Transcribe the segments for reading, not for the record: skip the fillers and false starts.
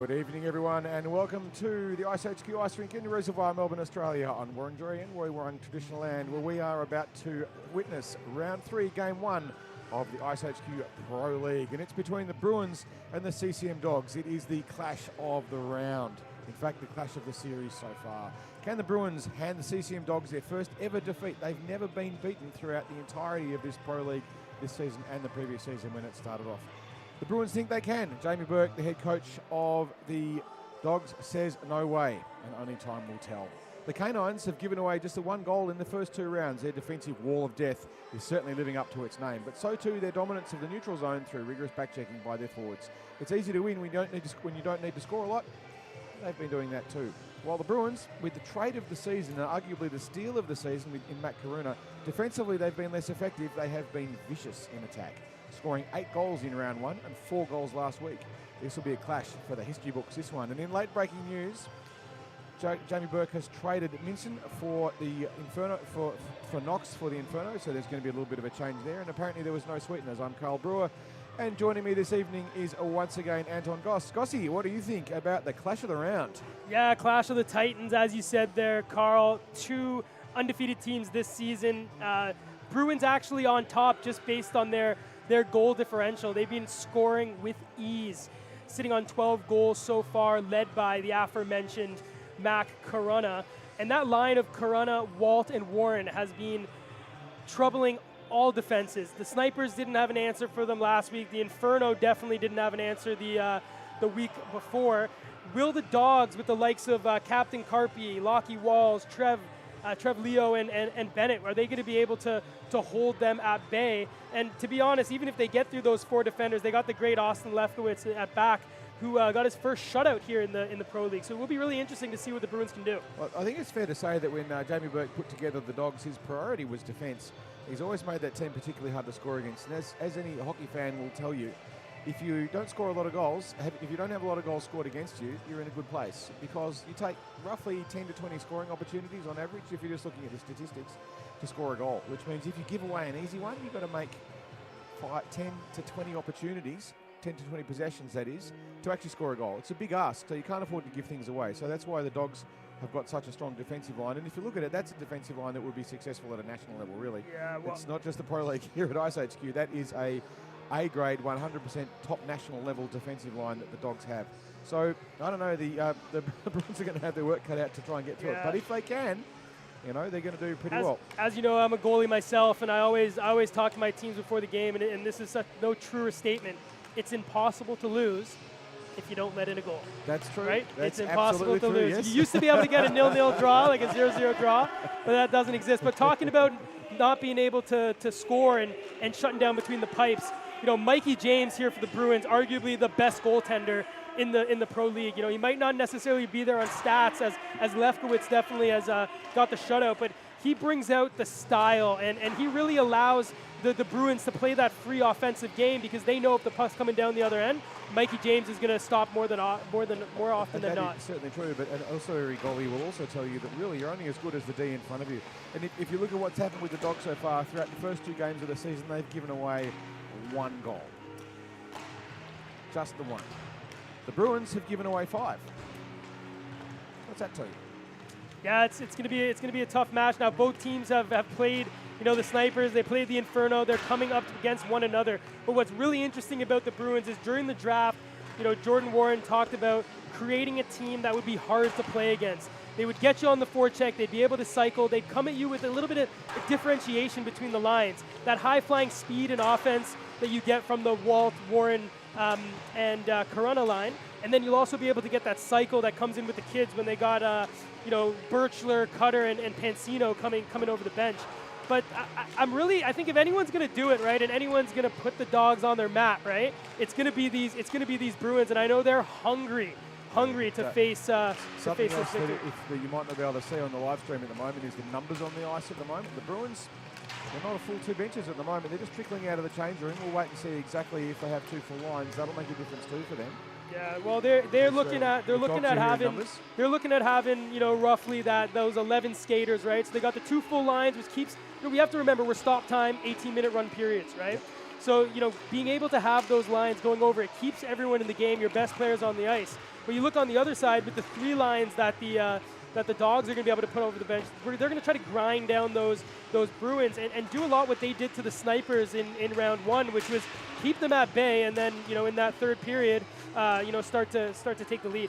Good evening, everyone, and welcome to the iceHQ Ice Rink in Reservoir, Melbourne, Australia, on Wurundjeri and Woiwurrung traditional land, where we are about to witness round 3, game 1 of the iceHQ Pro League, and it's between the Bruins and the CCM Dogs. It is the clash of the round. In fact, the clash of the series so far. Can the Bruins hand the CCM Dogs their first ever defeat? They've never been beaten throughout the entirety of this Pro League this season and the previous season when it started off. The Bruins think they can. Jamie Burke, the head coach of the Dogs, says no way, and only time will tell. The Canines have given away just the one goal in the first 2 rounds. Their defensive wall of death is certainly living up to its name, but so too their dominance of the neutral zone through rigorous back-checking by their forwards. It's easy to win when you don't need to score a lot. They've been doing that too. While the Bruins, with the trade of the season and arguably the steal of the season in Matt Karuna, defensively they've been less effective. They have been vicious in attack, scoring 8 goals in round 1 and 4 goals last week. This will be a clash for the history books, this one. And in late breaking news, Jamie Burke has traded Minson for the Inferno, for Knox for the Inferno, so there's going to be a little bit of a change there. And apparently there was no sweeteners. I'm Carl Brewer, and joining me this evening is once again Anton Goss. Gossy, what do you think about the clash of the round? Yeah, clash of the Titans, as you said there, Carl. 2 undefeated teams this season. Bruins actually on top just based on their goal differential. They've been scoring with ease, sitting on 12 goals so far, led by the aforementioned Mac Karuna. And that line of Karuna, Walt, and Warren has been troubling all defenses. The Snipers didn't have an answer for them last week. The Inferno definitely didn't have an answer the week before. Will the Dogs, with the likes of Captain Carpy, Lockie Walls, Trev Leo and Bennett, are they going to be able to hold them at bay? And to be honest, even if they get through those 4 defenders, they got the great Austin Lefkowitz at back, who got his first shutout here in the Pro League. So it will be really interesting to see what the Bruins can do. Well, I think it's fair to say that when Jamie Burke put together the Dogs, his priority was defence. He's always made that team particularly hard to score against. And as any hockey fan will tell you, if you don't score a lot of goals, if you don't have a lot of goals scored against you, you're in a good place, because you take roughly 10 to 20 scoring opportunities on average, if you're just looking at the statistics, to score a goal, which means if you give away an easy one, you've got to make 10 to 20 opportunities, 10 to 20 possessions, that is, to actually score a goal. It's a big ask, so you can't afford to give things away. So that's why the Dogs have got such a strong defensive line. And if you look at it, that's a defensive line that would be successful at a national level, really. Yeah, well, it's not just the Pro League here at iceHQ. That is A-grade, 100% top national level defensive line that the Dogs have. So, I don't know, the Bruins are going to have their work cut out to try and get through it. But if they can, you know, they're going to do pretty well. As you know, I'm a goalie myself, and I always talk to my teams before the game, and this is no truer statement. It's impossible to lose if you don't let in a goal. That's true. Right? That's it's impossible to lose. Yes. You used to be able to get a 0-0 draw, like a 0-0 draw, but that doesn't exist. But talking about not being able to score and shutting down between the pipes, you know, Mikey James here for the Bruins, arguably the best goaltender in the Pro League. You know, he might not necessarily be there on stats as Lefkowitz definitely has got the shutout, but he brings out the style, and he really allows the Bruins to play that free offensive game, because they know if the puck's coming down the other end, Mikey James is going to stop more often than not. That's certainly true, but also every goalie will also tell you that really you're only as good as the D in front of you. And if you look at what's happened with the Dogs so far, throughout the first 2 games of the season, they've given away 1 goal. Just the one. The Bruins have given away 5. What's that tell you? Yeah, it's going to be a tough match. Now both teams have played, you know, the Snipers, they played the Inferno, they're coming up against one another. But what's really interesting about the Bruins is during the draft, you know, Jordan Warren talked about creating a team that would be hard to play against. They would get you on the forecheck, they'd be able to cycle, they'd come at you with a little bit of differentiation between the lines. That high-flying speed and offense that you get from the Walt, Warren, and Karuna line. And then you'll also be able to get that cycle that comes in with the kids when they got, you know, Birchler, Cutter, and Pansino coming over the bench. But I think if anyone's going to do it, right, and anyone's going to put the Dogs on their map, right, it's going to be these Bruins, and I know they're hungry to face something this else that victory. you might not be able to see on the live stream at the moment is the numbers on the ice at the moment. The Bruins, they're not a full 2 benches at the moment. They're just trickling out of the change room. We'll wait and see exactly if they have 2 full lines. That'll make a difference too for them. Yeah, well, they're looking at having you know, roughly those 11 skaters, right? So they got the 2 full lines, which keeps, you know, we have to remember we're stop time 18-minute run periods, right? Yep. So, you know, being able to have those lines going over, it keeps everyone in the game, your best players on the ice. But you look on the other side with the 3 lines that the Dogs are going to be able to put over the bench. They're going to try to grind down those Bruins and do a lot what they did to the Snipers in round 1, which was keep them at bay, and then in that third period, start to take the lead.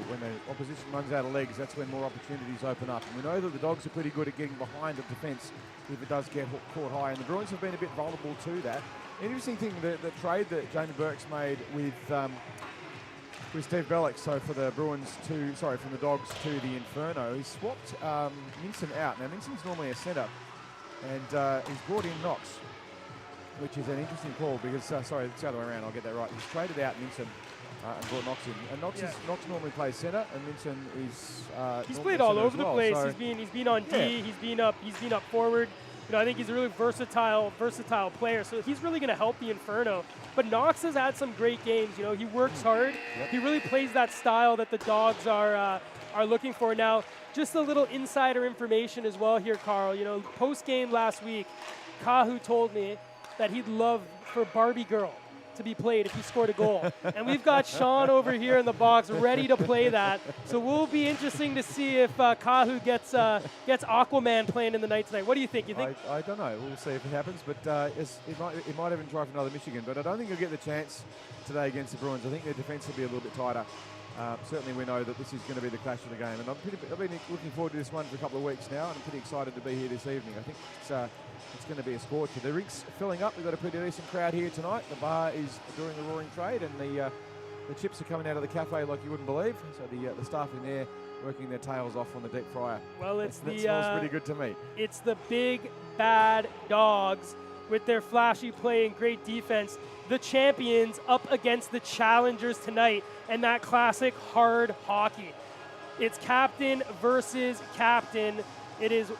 When the opposition runs out of legs, that's when more opportunities open up. And we know that the Dogs are pretty good at getting behind the defence if it does get caught high, and the Bruins have been a bit vulnerable to that. Interesting thing, the trade that Jamie Burke's made with Steve Bellick, so for the from the Dogs to the Inferno, he swapped Minson out. Now Minson's normally a centre, and he's brought in Knox, which is an interesting call because, sorry, it's the other way around, I'll get that right. He's traded out Minson and brought Knox in. And Knox normally plays centre, and Minson is he's played all over the place. So he's been on D, he's been up forward. I think he's a really versatile player, so he's really going to help the Inferno. But Knox has had some great games. He works hard. Yep. He really plays that style that the Dogs are looking for. Now, just a little insider information as well here, Carl. Post game last week, Kahu told me that he'd love for Barbie Girl to be played if he scored a goal. And we've got Sean over here in the box ready to play that. So we'll be interesting to see if Kahu gets Aquaman playing in the night tonight. What do you think? I don't know. We'll see if it happens. But it might even try for another Michigan. But I don't think he'll get the chance today against the Bruins. I think their defence will be a little bit tighter. Certainly we know that this is going to be the clash of the game. And I've been looking forward to this one for a couple of weeks now. And I'm pretty excited to be here this evening. I think it's going to be a scorcher. The rink's filling up. We've got a pretty decent crowd here tonight. The bar is doing the roaring trade, and the chips are coming out of the cafe like you wouldn't believe. So the staff in there working their tails off on the deep fryer. Well, that smells pretty good to me. It's the big bad Dogs with their flashy play and great defense. The champions up against the challengers tonight, and that classic hard hockey. It's captain versus captain. It is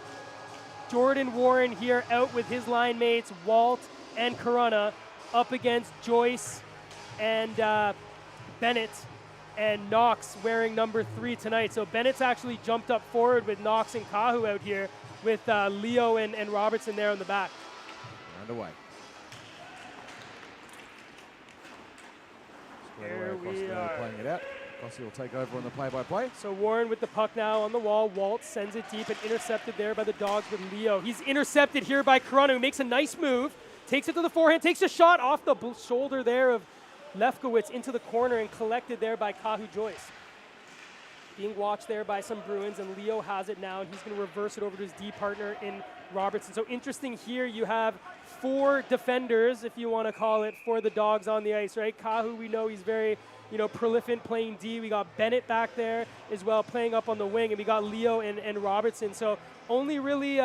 Jordan Warren here out with his line mates, Walt and Corunna, up against Joyce and Bennett, and Knox wearing number 3 tonight. So Bennett's actually jumped up forward with Knox and Kahu out here with Leo and Robertson there on the back. Round away. Here we are. Playing it out. Rossi will take over on the play-by-play. So Warren with the puck now on the wall. Walt sends it deep and intercepted there by the Dogs with Leo. He's intercepted here by Corunna, who makes a nice move, takes it to the forehand, takes a shot off the shoulder there of Lefkowitz into the corner and collected there by Kahu Joyce. Being watched there by some Bruins, and Leo has it now, and he's going to reverse it over to his D partner in Robertson. So interesting here, you have 4 defenders, if you want to call it, for the Dogs on the ice, right? Kahu, we know he's very prolific playing D. We got Bennett back there as well playing up on the wing, and we got Leo and Robertson. So only really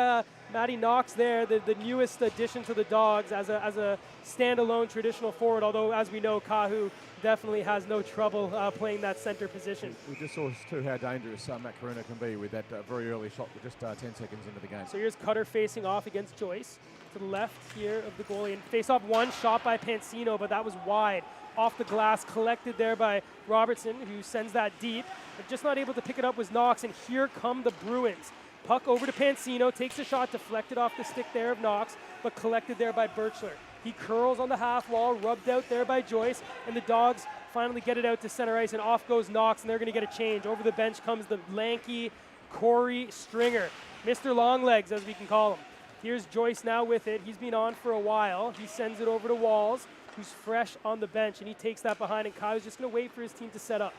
Matty Knox there, the newest addition to the Dogs as a standalone traditional forward, although as we know, Kahu definitely has no trouble playing that center position. We just saw too how dangerous Matt Corunna can be with that very early shot with just 10 seconds into the game. So here's Cutter facing off against Joyce to the left here of the goalie, and face off one shot by Pansino, but that was wide. Off the glass, collected there by Robertson, who sends that deep, but just not able to pick it up was Knox, and here come the Bruins. Puck over to Pansino, takes a shot, deflected off the stick there of Knox, but collected there by Birchler. He curls on the half wall, rubbed out there by Joyce, and the Dogs finally get it out to center ice, and off goes Knox, and they're going to get a change. Over the bench comes the lanky Corey Stringer, Mr. Longlegs, as we can call him. Here's Joyce now with it. He's been on for a while. He sends it over to Walls, who's fresh on the bench, and he takes that behind, and Kyle's just going to wait for his team to set up.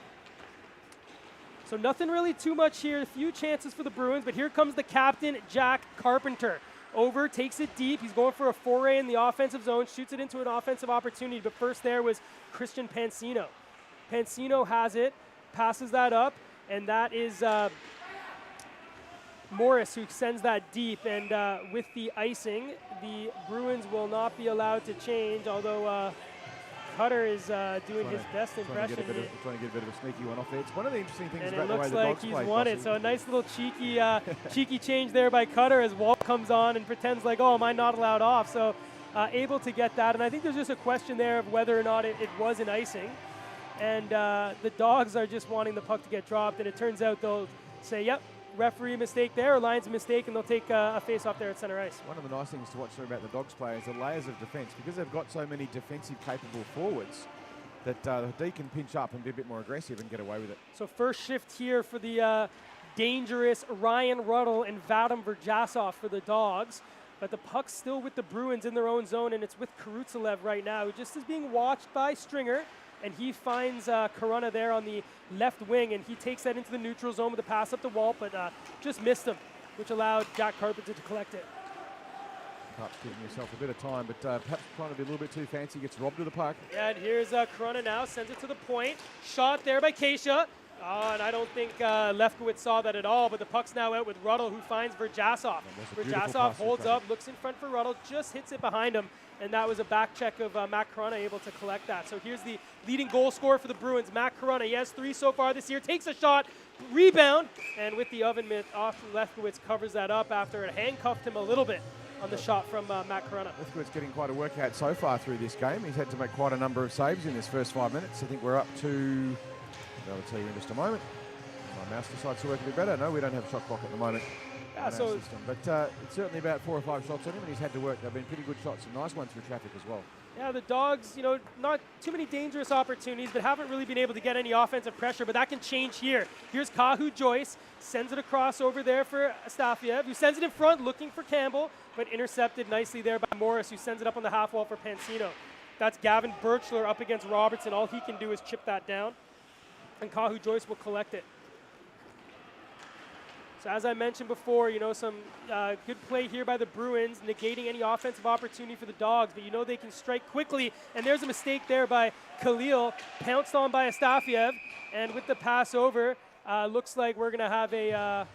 So nothing really too much here. A few chances for the Bruins, but here comes the captain, Jack Carpenter. Over, takes it deep. He's going for a foray in the offensive zone, shoots it into an offensive opportunity, but first there was Christian Pansino. Pansino has it, passes that up, and that is Morris who sends that deep, and with the icing, the Bruins will not be allowed to change, although Cutter is doing his best impression. Trying to get a bit of a sneaky one off there. It's one of the interesting things and about the way the Dogs play. And it looks like he's won it, so a nice little cheeky change there by Cutter as Walt comes on and pretends like, oh, am I not allowed off? So able to get that, and I think there's just a question there of whether or not it was an icing. And the Dogs are just wanting the puck to get dropped, and it turns out they'll say, yep, referee mistake there, or line's mistake, and they'll take a face-off there at center ice. One of the nice things to watch about the Dogs play is the layers of defence. Because they've got so many defensive capable forwards, that D can pinch up and be a bit more aggressive and get away with it. So first shift here for the dangerous Ryan Ruddle and Vadim Verjasov for the Dogs. But the puck's still with the Bruins in their own zone, and it's with Karutzalev right now, who just is being watched by Stringer. And he finds Corona there on the left wing, and he takes that into the neutral zone with a pass up the wall, but just missed him, which allowed Jack Carpenter to collect it. Perhaps giving himself a bit of time, but perhaps trying to be a little bit too fancy, gets robbed of the puck. Yeah, and here's Corona now, sends it to the point. Shot there by Keisha. Oh, and I don't think Lefkowitz saw that at all, but the puck's now out with Ruddle, who finds Verjasov. Verjasov holds up, looks in front for Ruddle, just hits it behind him, and that was a back check of Matt Corona able to collect that. So here's the leading goal scorer for the Bruins, Matt Corona. He has 3 so far this year, takes a shot, rebound, and with the oven mitt, Austin Lefkowitz covers that up after it handcuffed him a little bit on the shot from Matt Corona. Lefkowitz getting quite a workout so far through this game. He's had to make quite a number of saves in this first 5 minutes. I think we're up to, I'll tell you in just a moment. My mouse decides to work a bit better. No, we don't have a shot clock at the moment. Yeah, so but it's certainly about 4 or 5 shots on him, and he's had to work. They've been pretty good shots, some nice ones through traffic as well. yeah, the Dogs, you know, not too many dangerous opportunities, but haven't really been able to get any offensive pressure, but that can change here. Here's Kahu Joyce, sends it across over there for Astafiev, who sends it in front, looking for Campbell, but intercepted nicely there by Morris, who sends it up on the half wall for Pansino. That's Gavin Birchler up against Robertson. All he can do is chip that down, and Kahu Joyce will collect it. So as I mentioned before, you know, some good play here by the Bruins, negating any offensive opportunity for the Dogs, but you know they can strike quickly, and there's a mistake there by Khalil, pounced on by Astafiev, and with the pass over, looks like we're going to have a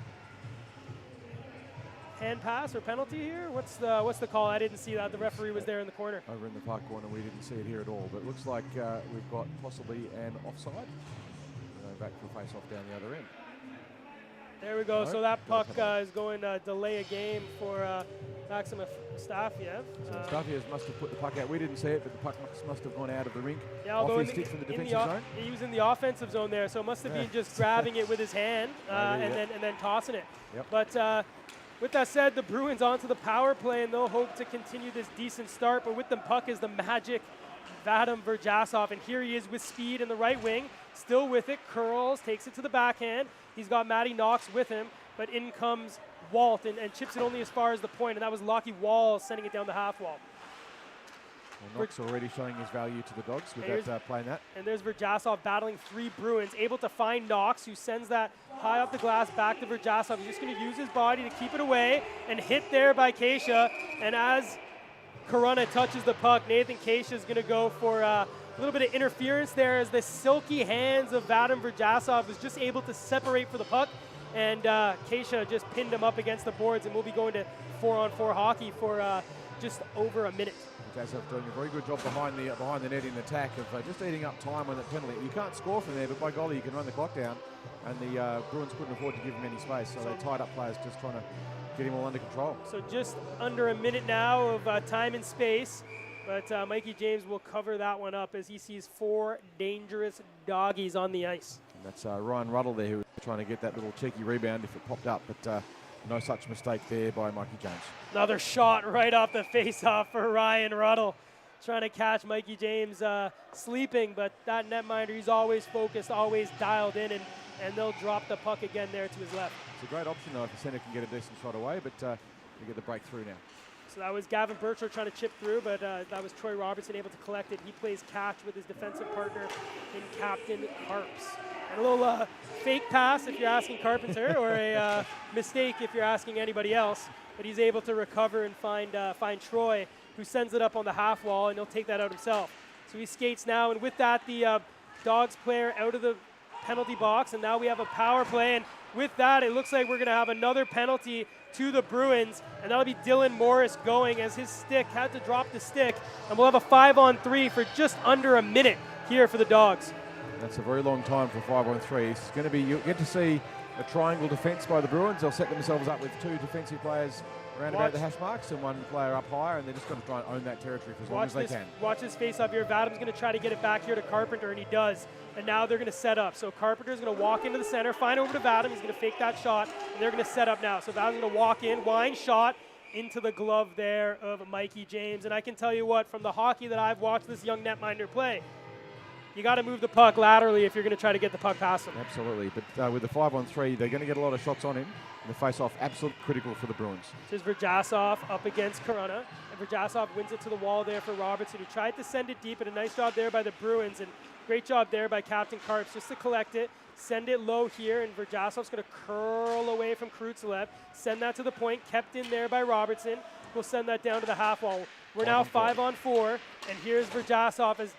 hand pass or penalty here. What's the call? I didn't see that. The referee was there in the corner. Over in the far corner, we didn't see it here at all, but it looks like we've got possibly an offside. Going back for a face-off down the other end. There we go. No, so that puck is going to delay a game for Maxim Astafiev. So Astafiev must have put the puck out. We didn't see it, but the puck must have gone out of the rink. Yeah, off his stick from the defensive zone. He was in the offensive zone there, so it must have been just grabbing it with his hand and then tossing it. Yep. But with that said, the Bruins onto the power play, and they'll hope to continue this decent start. But with the puck is the magic Vadim Verjasov, and here he is with speed in the right wing, still with it, curls, takes it to the backhand. He's got Matty Knox with him, but in comes Walt and chips it only as far as the point, and that was Lockie Walls sending it down the half wall. Well, Knox already showing his value to the Dogs with that playing that. And there's Verjasov battling 3 Bruins, able to find Knox, who sends that high off the glass back to Verjasov. He's just going to use his body to keep it away, and hit there by Keisha. And as Corona touches the puck, Nathan Keisha is going to go for a little bit of interference there, as the silky hands of Vadim Verjasov was just able to separate for the puck, and Keisha just pinned him up against the boards, and we'll be going to 4-on-4 hockey for just over a minute. Verjasov doing a very good job behind the net in attack of just eating up time on that penalty. You can't score from there, but by golly, you can run the clock down, and the Bruins couldn't afford to give him any space, so they tied up players just trying to get him all under control. So just under a minute now of time and space. But Mikey James will cover that one up as he sees 4 dangerous doggies on the ice. And that's Ryan Ruddle there, who was trying to get that little cheeky rebound if it popped up, but no such mistake there by Mikey James. Another shot right off the face-off for Ryan Ruddle. Trying to catch Mikey James sleeping, but that netminder, he's always focused, always dialed in, and they'll drop the puck again there to his left. It's a great option, though, if the centre can get a decent shot away, but we get the breakthrough now. So that was Gavin Birchler trying to chip through, but that was Troy Robertson able to collect it. He plays catch with his defensive partner in Captain Carps. And a little fake pass if you're asking Carpenter, or a mistake if you're asking anybody else. But he's able to recover and find Troy, who sends it up on the half wall, and he'll take that out himself. So he skates now, and with that, the Dogs player out of the penalty box, and now we have a power play. And with that, it looks like we're going to have another penalty to the Bruins, and that'll be Dylan Morris going, as his stick had to drop the stick, and we'll have a 5-on-3 for just under a minute here for the Dogs. That's a very long time for 5-on-3. It's going to be, you get to see a triangle defence by the Bruins. They'll set themselves up with 2 defensive players around about the hash marks and 1 player up higher, and they're just going to try and own that territory for as long as they can. Watch this face up here. Vadim's going to try to get it back here to Carpenter, and he does. And now they're going to set up. So Carpenter's going to walk into the center, find over to Vadim. He's going to fake that shot, and they're going to set up now. So Vadim's going to walk in, wind shot into the glove there of Mikey James. And I can tell you what, from the hockey that I've watched this young netminder play, you got to move the puck laterally if you're going to try to get the puck past him. Absolutely, but with the 5-on-3, they're going to get a lot of shots on him. And the face-off, absolutely critical for the Bruins. This is Verjasov up against Corunna, and Verjasov wins it to the wall there for Robertson, who tried to send it deep, and a nice job there by the Bruins, and great job there by Captain Karps just to collect it, send it low here, and Verjasov's going to curl away from Krutzev, send that to the point, kept in there by Robertson. We'll send that down to the half wall. We're now 5-on-4, and here's Verjasov as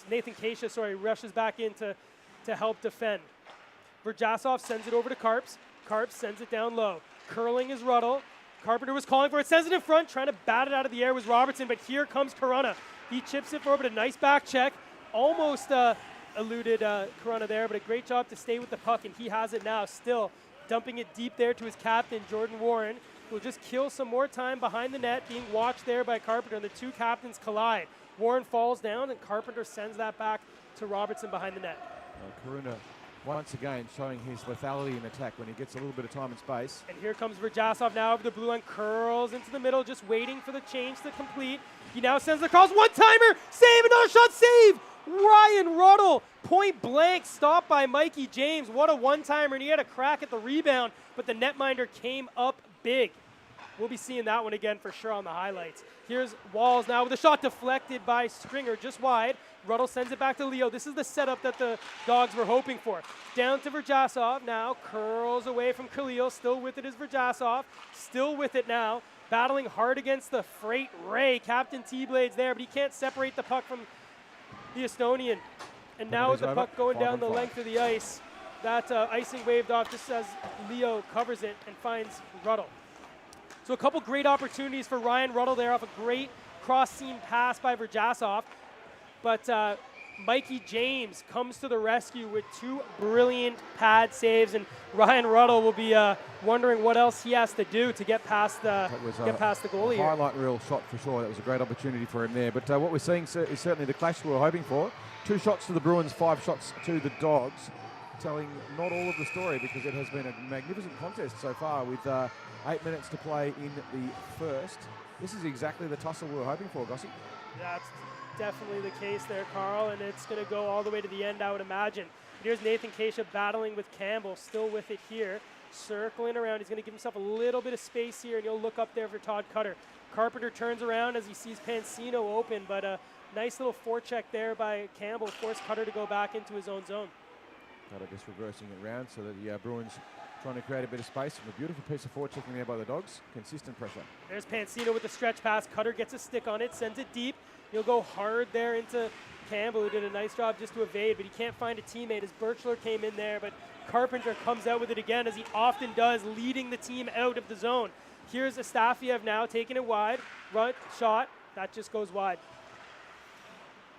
Nathan Kasha, rushes back in to help defend. Verjasov sends it over to Karps. Karps sends it down low. Curling is Ruddle. Carpenter was calling for it, sends it in front, trying to bat it out of the air was Robertson, but here comes Corunna. He chips it forward, but a nice back check. Almost eluded Corunna there, but a great job to stay with the puck, and he has it now, still dumping it deep there to his captain, Jordan Warren, who will just kill some more time behind the net, being watched there by Carpenter, and the two captains collide. Warren falls down, and Carpenter sends that back to Robertson behind the net. Corunna once again showing his lethality in attack when he gets a little bit of time and space. And here comes Verjasov now over the blue line, curls into the middle, just waiting for the change to complete. He now sends the cross, one-timer, save, another shot, save! Ryan Ruddle, point blank, stopped by Mikey James. What a one-timer, and he had a crack at the rebound, but the netminder came up big. We'll be seeing that one again for sure on the highlights. Here's Walls now with a shot deflected by Stringer, just wide. Ruddle sends it back to Leo. This is the setup that the Dogs were hoping for. Down to Verjasov now, curls away from Khalil. Still with it is Verjasov. Still with it now, battling hard against the Freight Ray. Captain T-Blades there, but he can't separate the puck from the Estonian. And now with the puck going down the length of the ice, that icing waved off just as Leo covers it and finds Ruddle. So a couple great opportunities for Ryan Ruddle there off a great cross-seam pass by Verjasov. But Mikey James comes to the rescue with two brilliant pad saves, and Ryan Ruddle will be wondering what else he has to do to get past the goalie. Highlight reel shot for sure. That was a great opportunity for him there. But what we're seeing is certainly the clash we were hoping for. 2 shots to the Bruins, 5 shots to the Dogs, telling not all of the story because it has been a magnificent contest so far with 8 minutes to play in the first. This is exactly the tussle we were hoping for, Gossie. That's definitely the case there, Carl, and it's going to go all the way to the end, I would imagine. Here's Nathan Kasha battling with Campbell, still with it here, circling around. He's going to give himself a little bit of space here, and he'll look up there for Todd Cutter. Carpenter turns around as he sees Pansino open, but a nice little forecheck there by Campbell forced Cutter to go back into his own zone. Cutter just reversing it around so that the Bruins trying to create a bit of space. And a beautiful piece of forechecking there by the Dogs. Consistent pressure. There's Pansino with the stretch pass. Cutter gets a stick on it, sends it deep. He'll go hard there into Campbell, who did a nice job just to evade, but he can't find a teammate as Birchler came in there, but Carpenter comes out with it again, as he often does, leading the team out of the zone. Here's Astafiev now taking it wide. Run, shot, that just goes wide.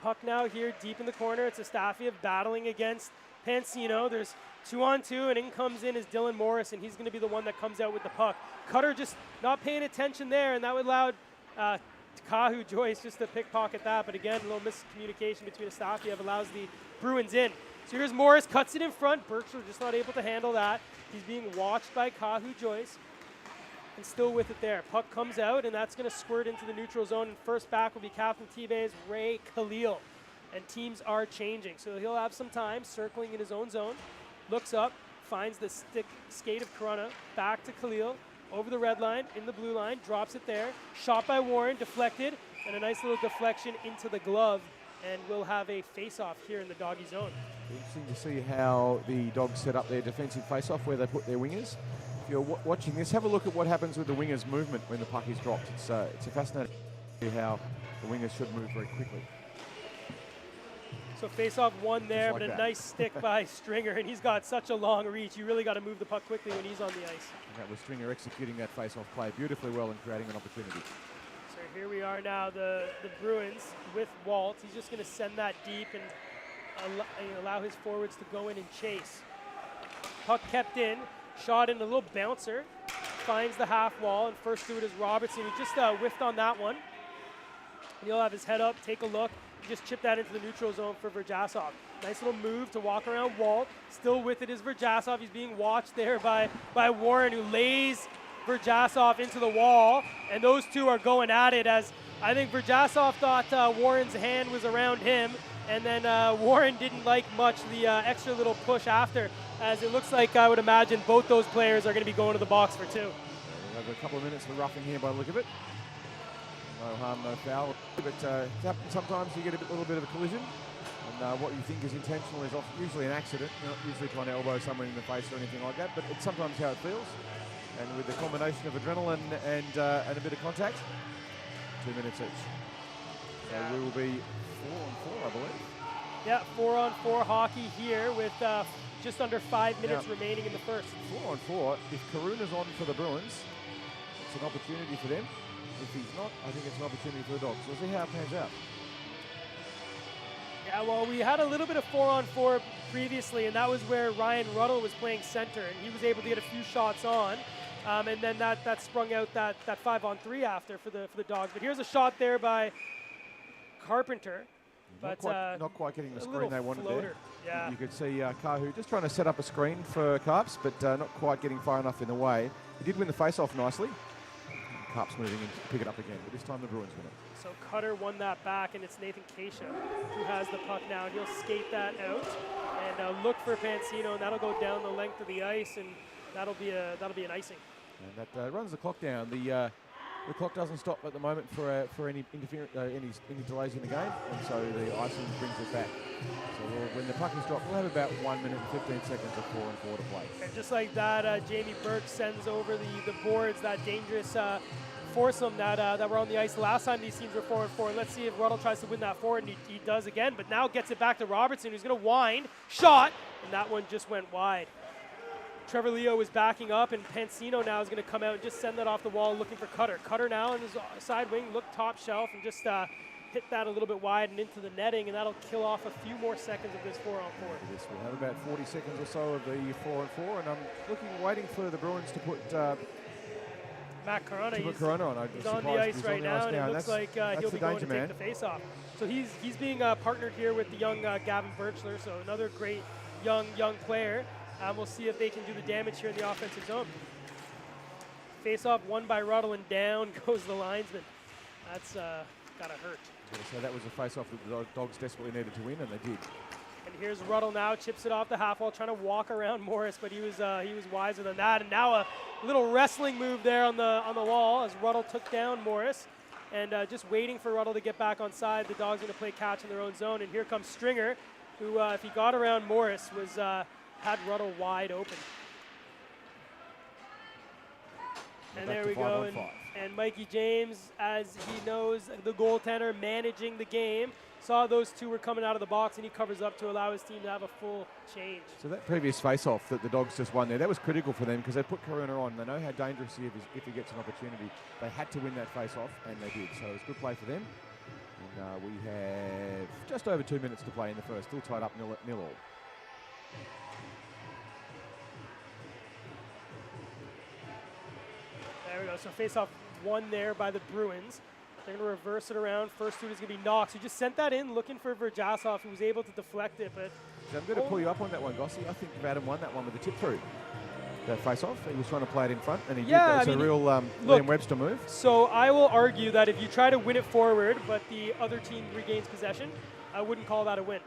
Puck now here deep in the corner. It's Astafiev battling against Pansino. There's 2-on-2, and in comes in is Dylan Morris, and he's going to be the one that comes out with the puck. Cutter just not paying attention there, and that would allow Kahu Joyce just to pickpocket that, but again, a little miscommunication between Astafiev allows the Bruins in. So here's Morris, cuts it in front. Birchler just not able to handle that. He's being watched by Kahu Joyce, and still with it there. Puck comes out, and that's going to squirt into the neutral zone, and first back will be Captain T-Bay's Ray Khalil. And teams are changing, so he'll have some time circling in his own zone. Looks up, finds the skate of Corunna, back to Khalil. Over the red line, in the blue line, drops it there. Shot by Warren, deflected, and a nice little deflection into the glove. And we'll have a face-off here in the Doggy zone. Interesting to see how the Dogs set up their defensive face-off, where they put their wingers. If you're watching this, have a look at what happens with the wingers' movement when the puck is dropped. It's a fascinating to see how the wingers should move very quickly. So face-off one there, like but a that. nice stick by Stringer, and he's got such a long reach. You really got to move the puck quickly when he's on the ice. And that was Stringer executing that face-off play beautifully well and creating an opportunity. So here we are now, the Bruins with Walt. He's just going to send that deep and allow his forwards to go in and chase. Puck kept in, shot in a little bouncer, finds the half wall, and first to it is Robertson. He just whiffed on that one. And he'll have his head up, take a look. Just chip that into the neutral zone for Verjasov. Nice little move to walk around Walt. Still with it is Verjasov. He's being watched there by Warren, who lays Verjasov into the wall. And those two are going at it, as I think Verjasov thought Warren's hand was around him, And then Warren didn't like much the extra little push after, as it looks like, I would imagine, both those players are going to be going to the box for 2. We'll have a couple of minutes for roughing here by the look of it. No harm, no foul. But sometimes you get a little bit of a collision. And what you think is intentional is usually an accident. You're not usually trying to elbow someone in the face or anything like that, but it's sometimes how it feels. And with the combination of adrenaline and a bit of contact, 2 minutes each. So we will be 4-on-4, I believe. Yeah, 4-on-4 hockey here with just under 5 minutes remaining in the first. 4-on-4, if Karuna's on for the Bruins, it's an opportunity for them. If he's not, I think it's an opportunity for the Dogs. We'll see how it pans out. Yeah, well, we had a little bit of 4-on-4 previously, and that was where Ryan Ruddle was playing center, and he was able to get a few shots on, and then that sprung out that 5-on-3 after for the Dogs. But here's a shot there by Carpenter. But not quite getting the screen they wanted floater. there. Yeah. You could see Kahu just trying to set up a screen for Carps, but not quite getting far enough in the way. He did win the face-off nicely. Carps moving in to pick it up again, but this time the Bruins win it. So Cutter won that back, and it's Nathan Keisha who has the puck now, and he'll skate that out and look for Pansino, and that'll go down the length of the ice, and that'll be an icing. And that runs the clock down. The clock doesn't stop at the moment for any interference, any delays in the game, and so the icing brings it back. So when the puck is dropped, we'll have about 1 minute and 15 seconds of 4-on-4 to play. And just like that, Jamie Burke sends over the boards, that dangerous foursome that were on the ice last time these teams were 4-on-4. And let's see if Ruddle tries to win that forward, and he does again, but now gets it back to Robertson, who's going to wind, shot, and that one just went wide. Trevor Leo is backing up, and Pansino now is going to come out and just send that off the wall looking for Cutter. Cutter now on his side wing, look top shelf, and just hit that a little bit wide and into the netting, and that'll kill off a few more seconds of this 4-on-4. Yes, we'll have about 40 seconds or so of the 4-on-4, and I'm waiting for the Bruins to put Matt Corona. On. He's on the ice right now, and it looks like he'll be going to take the face-off. So he's being partnered here with the young Gavin Birchler, so another great young player. We'll see if they can do the damage here in the offensive zone. Face-off won by Ruddle, and down goes the linesman. That's gotta hurt. So that was a face-off that the Dogs desperately needed to win, and they did. And here's Ruddle now, chips it off the half wall, trying to walk around Morris, but he was wiser than that. And now a little wrestling move there on the wall as Ruddle took down Morris, and just waiting for Ruddle to get back on side. The Dogs going to play catch in their own zone, and here comes Stringer, who if he got around Morris was had Ruddle wide open. And there we go. And Mikey James, as he knows, the goaltender managing the game, saw those two were coming out of the box, and he covers up to allow his team to have a full change. So that previous face-off that the Dogs just won there, that was critical for them because they put Corona on. They know how dangerous he is if he gets an opportunity. They had to win that face-off, and they did. So it was a good play for them. And we have just over 2 minutes to play in the first. Still tied up 0-0 all. There we go. So face-off won there by the Bruins. They're going to reverse it around. First dude is going to be Knox, who just sent that in looking for Verjasov, who was able to deflect it. But so I'm going to pull you up on that one, Gossie. I think Adam won that one with a tip through. That face-off, he was trying to play it in front, and he did. That's a real Liam Webster move. So I will argue that if you try to win it forward, but the other team regains possession, I wouldn't call that a win,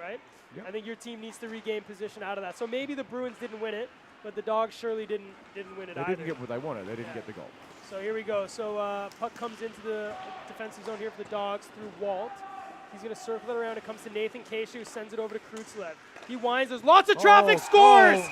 right? Yep. I think your team needs to regain position out of that. So maybe the Bruins didn't win it, but the Dogs surely didn't win it either. They didn't get what they wanted. They didn't get the goal. So here we go. So puck comes into the defensive zone here for the Dogs through Walt. He's going to circle it around. It comes to Nathan Keisha, who sends it over to Krutzev. He winds. There's lots of traffic. Scores!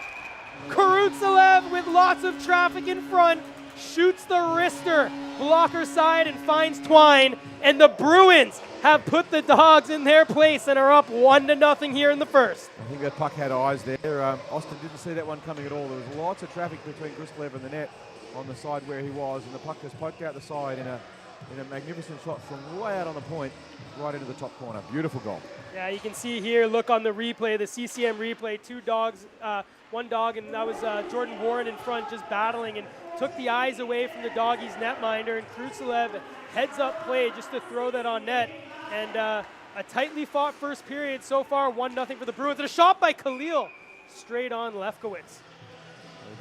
Krutzev with lots of traffic in front. Shoots the wrister. Blocker side and finds Twine. And the Bruins have put the Dogs in their place and are up 1-0 here in the first. I think that puck had eyes there. Austin didn't see that one coming at all. There was lots of traffic between Krutzev and the net on the side where he was, and the puck just poked out the side in a magnificent shot from way out on the point, right into the top corner. Beautiful goal. Yeah, you can see here, look on the replay, the CCM replay, two Dogs, one dog, and that was Jordan Warren in front just battling and took the eyes away from the Doggies netminder, and Krutzev heads up play just to throw that on net. And a tightly fought first period so far, 1-0 for the Bruins. And a shot by Khalil, straight on Lefkowitz.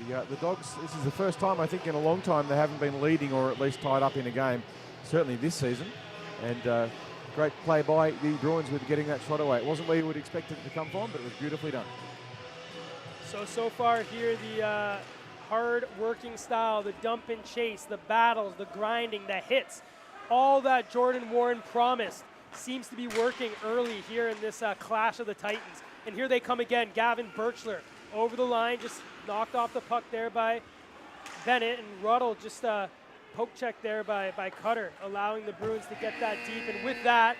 The Dogs, this is the first time I think in a long time they haven't been leading or at least tied up in a game, certainly this season. And great play by the Bruins with getting that shot away. It wasn't where you would expect it to come from, but it was beautifully done. So far here, the hard working style, the dump and chase, the battles, the grinding, the hits, all that Jordan Warren promised seems to be working early here in this clash of the Titans. And here they come again. Gavin Birchler over the line, just knocked off the puck there by Bennett, and Ruddle just poke check there by Cutter, allowing the Bruins to get that deep. And with that,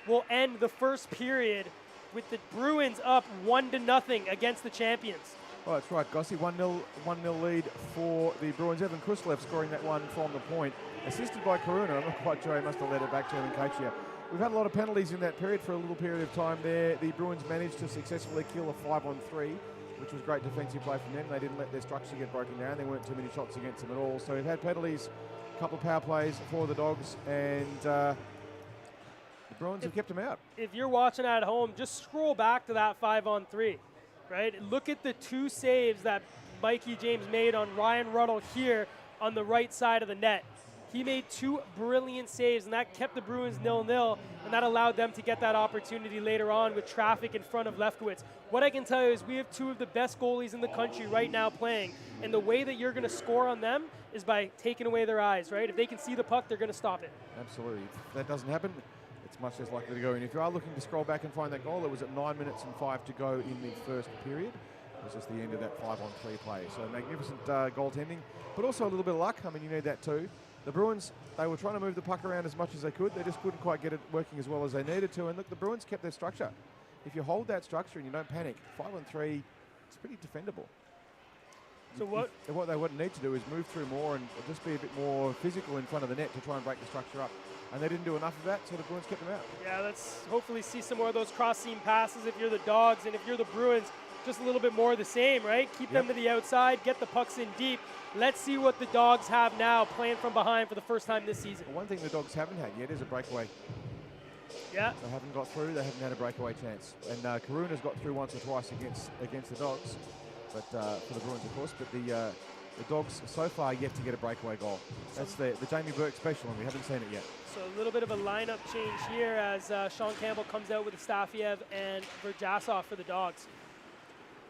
we'll end the first period with the Bruins up 1-0 against the champions. Oh, that's right, Gossie. 1-0 lead for the Bruins. Evan Kuslev scoring that one from the point. Assisted by Karuna. I'm not quite sure, he must have let it back to him in Kachia. We've had a lot of penalties in that period for a little period of time there. The Bruins managed to successfully kill a 5-on-3, which was great defensive play from them. They didn't let their structure get broken down. There weren't too many shots against them at all. So we've had penalties, a couple of power plays for the Dogs, and the Bruins have kept them out. If you're watching at home, just scroll back to that 5-on-3. Right? Look at the 2 saves that Mikey James made on Ryan Ruddle here on the right side of the net. He made 2 brilliant saves, and that kept the Bruins 0-0, and that allowed them to get that opportunity later on with traffic in front of Lefkowitz. What I can tell you is we have 2 of the best goalies in the country right now playing, and the way that you're going to score on them is by taking away their eyes, right? If they can see the puck, they're going to stop it. Absolutely. If that doesn't happen, it's much less likely to go in. If you are looking to scroll back and find that goal, it was at 9 minutes and 5 to go in the first period. It was just the end of that 5-on-3 play. So magnificent goaltending, but also a little bit of luck. I mean, you need that too. The Bruins, they were trying to move the puck around as much as they could. They just couldn't quite get it working as well as they needed to. And look, the Bruins kept their structure. If you hold that structure and you don't panic, 5-on-3, it's pretty defendable. So what they would need to do is move through more and just be a bit more physical in front of the net to try and break the structure up. And they didn't do enough of that, so the Bruins kept them out. Yeah, let's hopefully see some more of those cross-seam passes if you're the Dogs, and if you're the Bruins, just a little bit more of the same, right? Keep them to the outside, get the pucks in deep. Let's see what the Dogs have now playing from behind for the first time this season. Well, one thing the Dogs haven't had yet is a breakaway. Yeah. They haven't got through, they haven't had a breakaway chance. And Karuna's got through once or twice against the Dogs, but for the Bruins, of course. But the Dogs so far yet to get a breakaway goal. That's the Jamie Burke special, and we haven't seen it yet. So a little bit of a lineup change here as Sean Campbell comes out with Astafiev and Verjasov for the Dogs.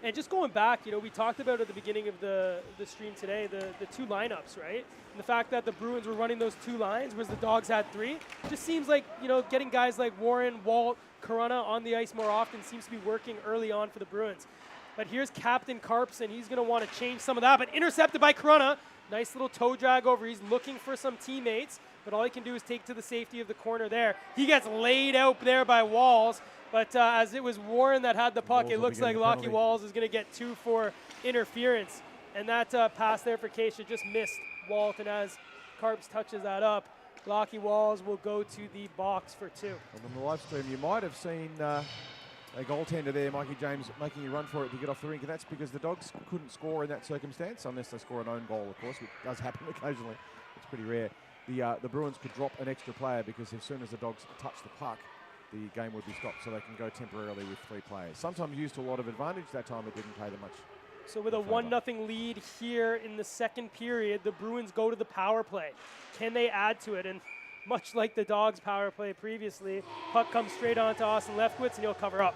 And just going back, you know, we talked about at the beginning of the stream today, the 2 lineups, right? And the fact that the Bruins were running those 2 lines, whereas the Dogs had 3. Just seems like, you know, getting guys like Warren, Walt, Corunna on the ice more often seems to be working early on for the Bruins. But here's Captain Karpson. He's going to want to change some of that, but intercepted by Corunna. Nice little toe drag over. He's looking for some teammates, but all he can do is take to the safety of the corner there. He gets laid out there by Walls, but as it was Warren that had the puck, it looks like Lockie Walls is going to get 2 for interference. And that pass there for Keisha just missed Walton as Karps touches that up. Lockie Walls will go to the box for 2. And on the live stream, you might have seen a goaltender there, Mikey James, making a run for it to get off the rink, and that's because the Dogs couldn't score in that circumstance, unless they score an own goal, of course, which does happen occasionally. It's pretty rare. The Bruins could drop an extra player because as soon as the Dogs touch the puck, the game would be stopped, so they can go temporarily with 3 players. Sometimes used to a lot of advantage. That time it didn't pay them much. So with a 1-0 lead here in the second period, the Bruins go to the power play. Can they add to it? And much like the Dogs power play previously, puck comes straight onto Austin Lefkowitz and he'll cover up.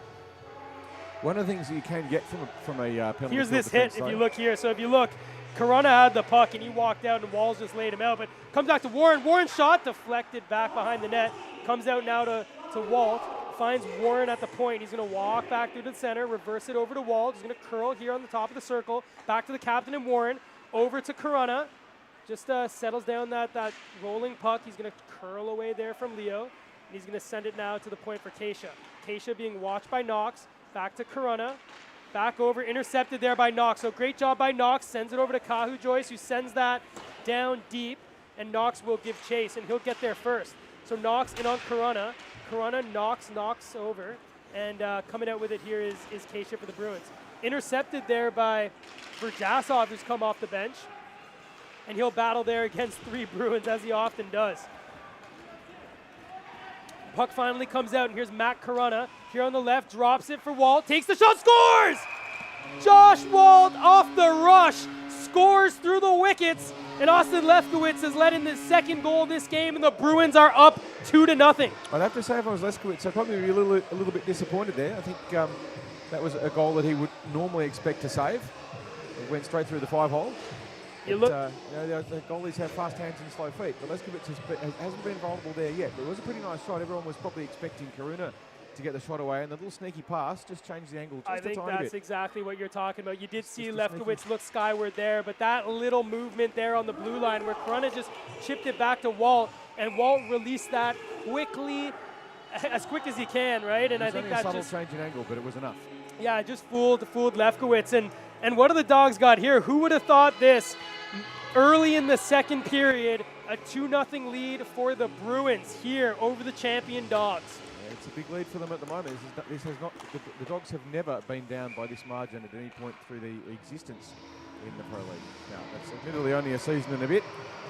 One of the things that you can get from a penalty. Here's this hit, if you look here. So if you look, Corunna had the puck and he walked out and Walls just laid him out. But comes back to Warren. Warren shot deflected back behind the net. Comes out now to Walt. Finds Warren at the point. He's going to walk back through the center, reverse it over to Walt. He's going to curl here on the top of the circle. Back to the captain and Warren. Over to Corunna. Just settles down that rolling puck. He's going to curl away there from Leo. And he's going to send it now to the point for Keisha. Keisha being watched by Knox. Back to Corunna. Back over, intercepted there by Knox. So great job by Knox. Sends it over to Kahu Joyce, who sends that down deep. And Knox will give chase, and he'll get there first. So Knox in on Corunna. Corunna knocks over. And coming out with it here is Keisha for the Bruins. Intercepted there by Verjasov, who's come off the bench. And he'll battle there against 3 Bruins, as he often does. Puck finally comes out, and here's Matt Corunna. Here on the left, drops it for Walt, takes the shot, scores! Josh Walt off the rush, scores through the wickets, And Austin Lefkowitz has let in the second goal this game, and the Bruins are up 2-0. I'd have to say if I was Lefkowitz, I'd probably be a little bit disappointed there. I think that was a goal that he would normally expect to save. It went straight through the 5-hole. The goalies have fast hands and slow feet, but Lefkowitz hasn't been vulnerable there yet. But it was a pretty nice shot. Everyone was probably expecting Karuna to get the shot away, and the little sneaky pass just changed the angle just a tiny bit. I think that's exactly what you're talking about. You did see Lefkowitz look skyward there, but that little movement there on the blue line where Karuna just chipped it back to Walt, and Walt released that quickly, as quick as he can, right? And I think that subtle change in angle, but it was enough. Yeah, just fooled Lefkowitz. And what do the Dogs got here? Who would have thought this? Early in the second period, a 2-0 lead for the Bruins here over the champion Dogs. It's a big lead for them at the moment. The Dogs have never been down by this margin at any point through the existence in the Pro League. Now, that's admittedly only a season and a bit,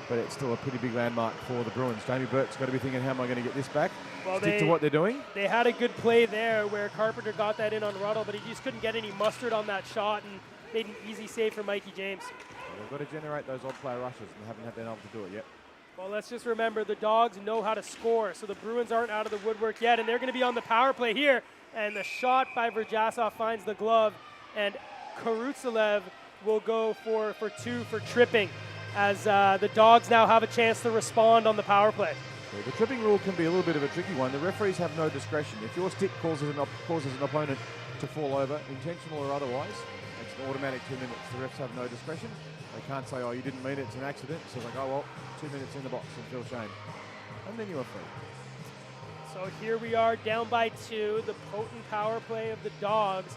but it's still a pretty big landmark for the Bruins. Jamie Burke's got to be thinking, how am I going to get this back? Well, Stick to what they're doing. They had a good play there where Carpenter got that in on Ruddle, but he just couldn't get any mustard on that shot and made an easy save for Mikey James. They've got to generate those odd player rushes, and they haven't been able to do it yet. Well, let's just remember the Dogs know how to score, so the Bruins aren't out of the woodwork yet, and they're going to be on the power play here. And the shot by Verjasov finds the glove, and Karutsalev will go for two for tripping, as the Dogs now have a chance to respond on the power play. Yeah, the tripping rule can be a little bit of a tricky one. The referees have no discretion. If your stick causes an opponent to fall over, intentional or otherwise, it's an automatic 2 minutes. The refs have no discretion. They can't say, oh, you didn't mean it, it's an accident. So like, oh, well, 2 minutes in the box and feel shame. And then you are free. So here we are down by 2. The potent power play of the Dogs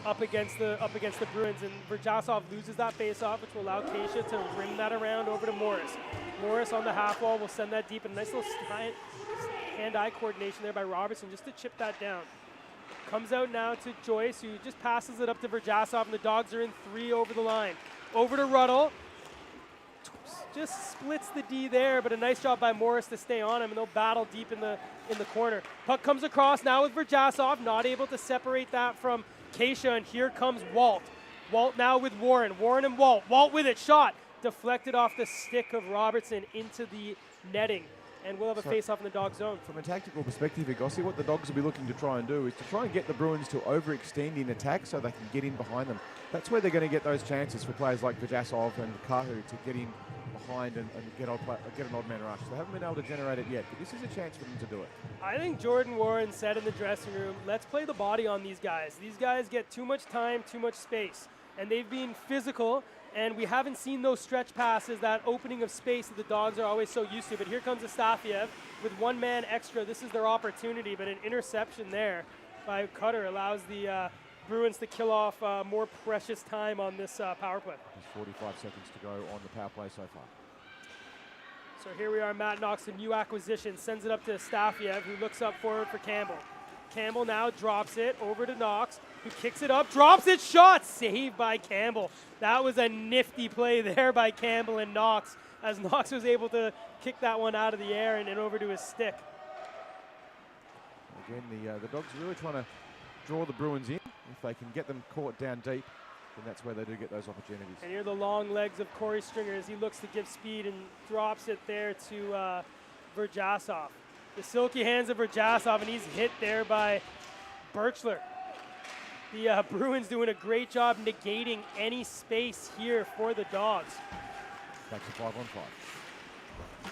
up against the Bruins. And Verjasov loses that face-off, which will allow Keisha to rim that around over to Morris. Morris on the half wall will send that deep. And a nice little hand-eye coordination there by Robertson just to chip that down. Comes out now to Joyce, who just passes it up to Verjasov, and the Dogs are in 3 over the line. Over to Ruddle. Just splits the D there, but a nice job by Morris to stay on him, and they'll battle deep in the corner. Puck comes across now with Verjasov, not able to separate that from Keisha, and here comes Walt. Walt now with Warren. Warren and Walt. Walt with it, shot. Deflected off the stick of Robertson into the netting. And we'll have a face-off in the Dog zone. From a tactical perspective, Gossi, what the Dogs will be looking to try and do is to try and get the Bruins to overextend in attack so they can get in behind them. That's where they're going to get those chances for players like Verjasov and Kahu to get in behind and get an odd man rush. They haven't been able to generate it yet, but this is a chance for them to do it. I think Jordan Warren said in the dressing room, let's play the body on these guys. These guys get too much time, too much space, and they've been physical. And we haven't seen those stretch passes, that opening of space that the Dogs are always so used to. But here comes Astafiev with one man extra. This is their opportunity, but an interception there by Cutter allows the Bruins to kill off more precious time on this power play. There's 45 seconds to go on the power play so far. So here we are, Matt Knox, a new acquisition, sends it up to Astafiev, who looks up forward for Campbell. Campbell now drops it over to Knox, who kicks it up, drops it, shot, saved by Campbell. That was a nifty play there by Campbell and Knox, as Knox was able to kick that one out of the air and over to his stick. Again, the Dogs are really trying to draw the Bruins in. If they can get them caught down deep, then that's where they do get those opportunities. And here are the long legs of Corey Stringer as he looks to give speed and drops it there to Verjasov. The silky hands of Verjasov, and he's hit there by Birchler. The Bruins doing a great job negating any space here for the Dogs. Back to 5-on-5.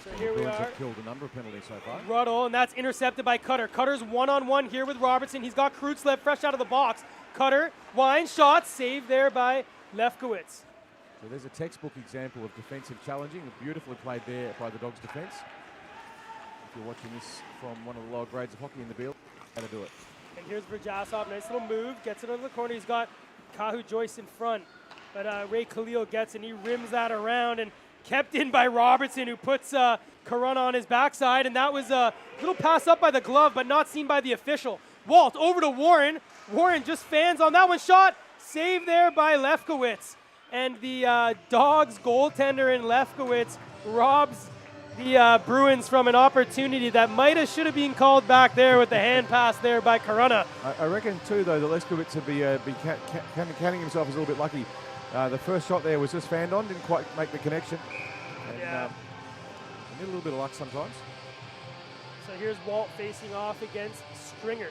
So here we are. Have killed a number of penalties so far. Ruddle, and that's intercepted by Cutter. Cutter's one-on-one here with Robertson. He's got Krutzlev fresh out of the box. Cutter, wine shot, saved there by Lefkowitz. So there's a textbook example of defensive challenging. Beautifully played there by the Dogs' defense. If you're watching this from one of the lower grades of hockey in the Beal, how to do it. And here's Verjasov, nice little move, gets it over the corner. He's got Kahu Joyce in front, but Ray Khalil gets it, and he rims that around, and kept in by Robertson, who puts Karuna on his backside, and that was a little pass up by the glove, but not seen by the official. Walt over to Warren. Warren just fans on that one, shot, saved there by Lefkowitz. And the Dogs goaltender in Lefkowitz robs the Bruins from an opportunity that should have been called back there with the hand pass there by Karuna. I reckon too, though, that Lefkowitz would be counting himself as a little bit lucky. The first shot there was just fanned on, didn't quite make the connection. And Yeah. you need a little bit of luck sometimes. So here's Walt facing off against Stringer.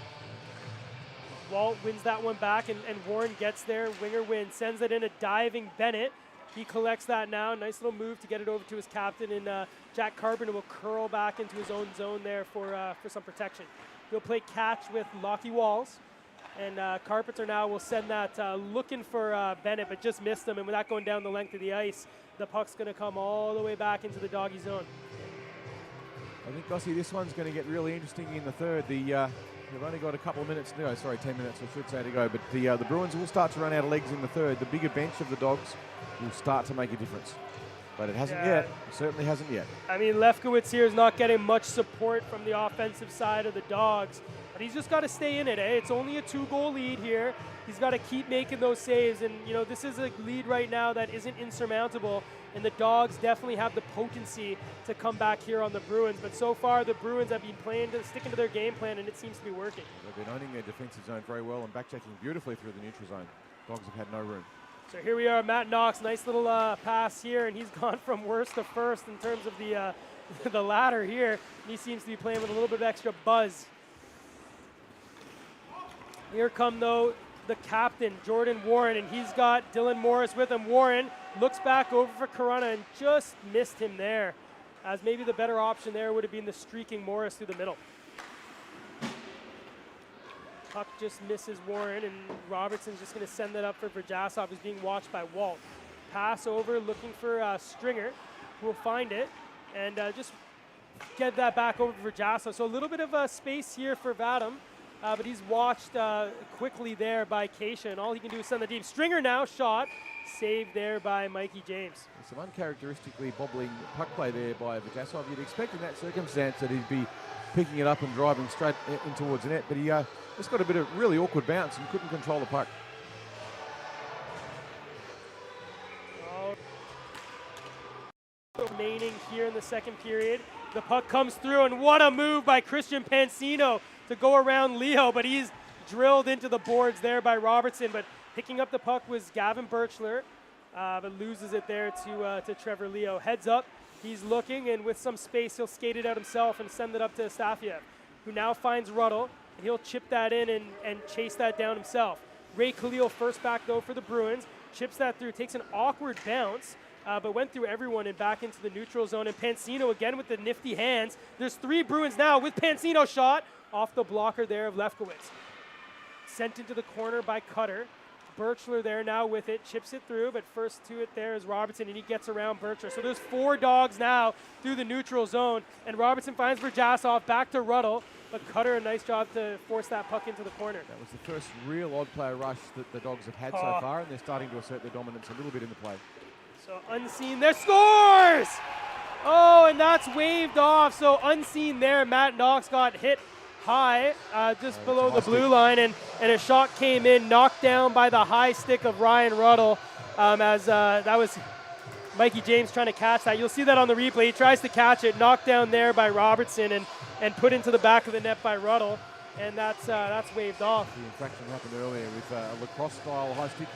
Walt wins that one back, and Warren gets there. Winger wins, sends it in a diving Bennett. He collects that now. Nice little move to get it over to his captain, and Jack Carpenter will curl back into his own zone there for some protection. He'll play catch with Lockie Walls, and Carpenter now will send that looking for Bennett, but just missed him, and with that going down the length of the ice, the puck's going to come all the way back into the doggy zone. I think, Gossie, this one's going to get really interesting in the third. They've only got a couple of minutes, 10 minutes I should say to go, but the Bruins will start to run out of legs in the third. The bigger bench of the Dogs will start to make a difference. But it hasn't yet. It certainly hasn't yet. I mean, Lefkowitz here is not getting much support from the offensive side of the Dogs, but he's just got to stay in it, eh? It's only a 2-goal lead here. He's got to keep making those saves, and you know, this is a lead right now that isn't insurmountable, and the Dogs definitely have the potency to come back here on the Bruins, but so far the Bruins have been sticking to their game plan, and it seems to be working. They've been owning their defensive zone very well and back-checking beautifully through the neutral zone. Dogs have had no room. So here we are, Matt Knox, nice little pass here, and he's gone from worst to first in terms of the ladder here, and he seems to be playing with a little bit of extra buzz. Here come, though, the captain, Jordan Warren, and he's got Dylan Morris with him. Warren looks back over for Corunna and just missed him there, as maybe the better option there would have been the streaking Morris through the middle. Puck just misses Warren, and Robertson's just going to send that up for Verjasov, who's being watched by Walt. Pass over, looking for Stringer, who will find it, and just get that back over to Verjasov. So a little bit of space here for Vadim. But he's watched quickly there by Keisha, and all he can do is send the deep. Stringer now, shot, saved there by Mikey James. Some uncharacteristically bobbling puck play there by Vajasov. You'd expect in that circumstance that he'd be picking it up and driving straight in towards the net, but he just got a bit of really awkward bounce and couldn't control the puck. Remaining here in the second period. The puck comes through, and what a move by Christian Pansino to go around Leo, but he's drilled into the boards there by Robertson. But picking up the puck was Gavin Birchler, but loses it there to Trevor Leo. Heads up, he's looking, and with some space, he'll skate it out himself and send it up to Astafiev, who now finds Ruddle, and he'll chip that in and chase that down himself. Ray Khalil first back, though, for the Bruins, chips that through, takes an awkward bounce, but went through everyone and back into the neutral zone. And Pansino again with the nifty hands. There's 3 Bruins now with Pansino shot off the blocker there of Lefkowitz. Sent into the corner by Cutter. Birchler there now with it, chips it through, but first to it there is Robertson, and he gets around Birchler. So there's 4 Dogs now through the neutral zone, and Robertson finds Verjasov, back to Ruddle, but Cutter, a nice job to force that puck into the corner. That was the first real odd player rush that the Dogs have had so far, and they're starting to assert their dominance a little bit in the play. So unseen there, scores! Oh, and that's waved off. So unseen there, Matt Knox got hit high, just below the blue line, and a shot came in, knocked down by the high stick of Ryan Ruddle, as that was Mikey James trying to catch that. You'll see that on the replay. He tries to catch it, knocked down there by Robertson, and put into the back of the net by Ruddle, and that's waved off. The infraction happened earlier with a lacrosse-style high stick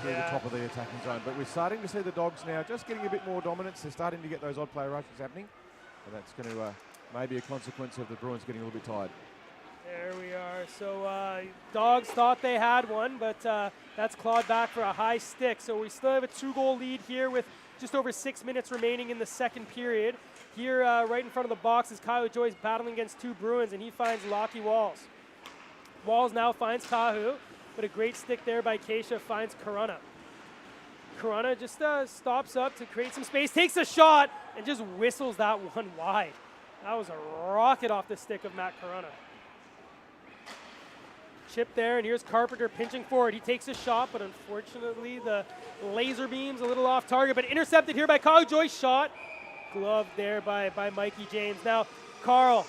through the top of the attacking zone. But we're starting to see the Dogs now just getting a bit more dominance. They're starting to get those odd player rushes happening, and that's going to maybe a consequence of the Bruins getting a little bit tired. There we are. So Dogs thought they had one, but that's clawed back for a high stick. So we still have a 2-goal lead here with just over 6 minutes remaining in the second period. Here right in front of the box is Kyle Joyce battling against 2 Bruins, and he finds Lockie Walls. Walls now finds Kahu, but a great stick there by Keisha finds Corunna. Corunna just stops up to create some space, takes a shot, and just whistles that one wide. That was a rocket off the stick of Matt Corunna. Chip there, and here's Carpenter pinching forward. He takes a shot, but unfortunately the laser beam's a little off target, but intercepted here by Kyle Joyce. Shot gloved there by Mikey James. Now, Carl,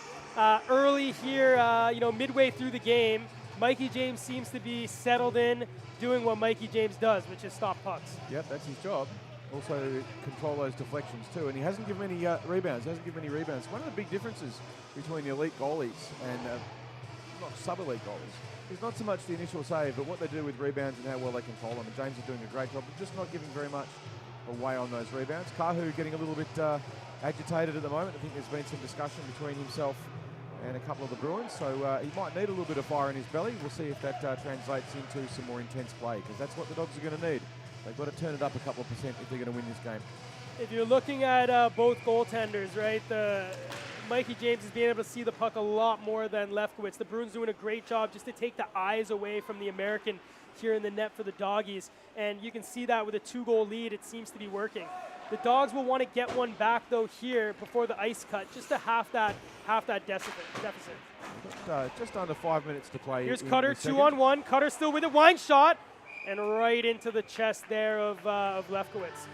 early here, midway through the game, Mikey James seems to be settled in, doing what Mikey James does, which is stop pucks. Yep, that's his job. Also control those deflections too, and he hasn't given any rebounds. One of the big differences between the elite goalies and not sub-elite goalies is not so much the initial save, but what they do with rebounds and how well they control them. And James is doing a great job, but just not giving very much away on those rebounds. Kahu getting a little bit agitated at the moment. I think there's been some discussion between himself and a couple of the Bruins, so he might need a little bit of fire in his belly. We'll see if that translates into some more intense play, because that's what the Dogs are going to need. They've got to turn it up a couple of percent if they're going to win this game. If you're looking at both goaltenders, right, Mikey James is being able to see the puck a lot more than Lefkowitz. The Bruins doing a great job just to take the eyes away from the American here in the net for the Doggies, and you can see that with a 2-goal lead, it seems to be working. The Dogs will want to get one back though here before the ice cut, just to half that deficit. Just under 5 minutes to play. Here's Cutter, 2-on-1. Cutter still with it. Wine shot, and right into the chest there of Lefkowitz.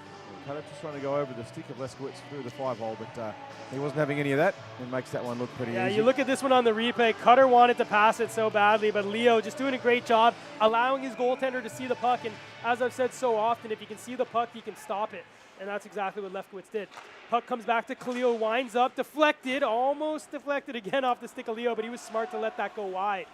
Cutter just trying to go over the stick of Lefkowitz through the 5-hole, but he wasn't having any of that. It makes that one look pretty easy. Yeah, you look at this one on the replay. Cutter wanted to pass it so badly, but Leo just doing a great job, allowing his goaltender to see the puck. And as I've said so often, if you can see the puck, you can stop it. And that's exactly what Lefkowitz did. Puck comes back to Khalil, winds up, deflected, almost deflected again off the stick of Leo, but he was smart to let that go wide.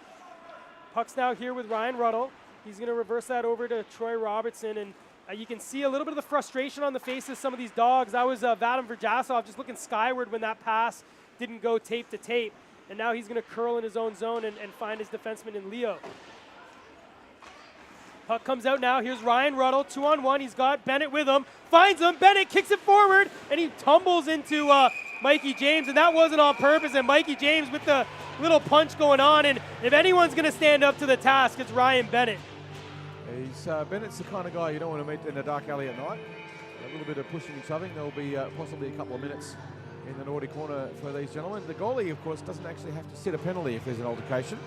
Puck's now here with Ryan Ruddle. He's going to reverse that over to Troy Robertson, and you can see a little bit of the frustration on the faces of some of these Dogs. That was Vadim Verjasov just looking skyward when that pass didn't go tape to tape. And now he's going to curl in his own zone and find his defenseman in Leo. Puck comes out now. Here's Ryan Ruddle, 2-on-1. He's got Bennett with him. Finds him. Bennett kicks it forward, and he tumbles into Mikey James, and that wasn't on purpose. And Mikey James with the little punch going on. And if anyone's going to stand up to the task, it's Ryan Bennett. Bennett's the kind of guy you don't want to meet in a dark alley at night. A little bit of pushing and shoving. There'll be possibly a couple of minutes in the naughty corner for these gentlemen. The goalie, of course, doesn't actually have to set a penalty if there's an altercation.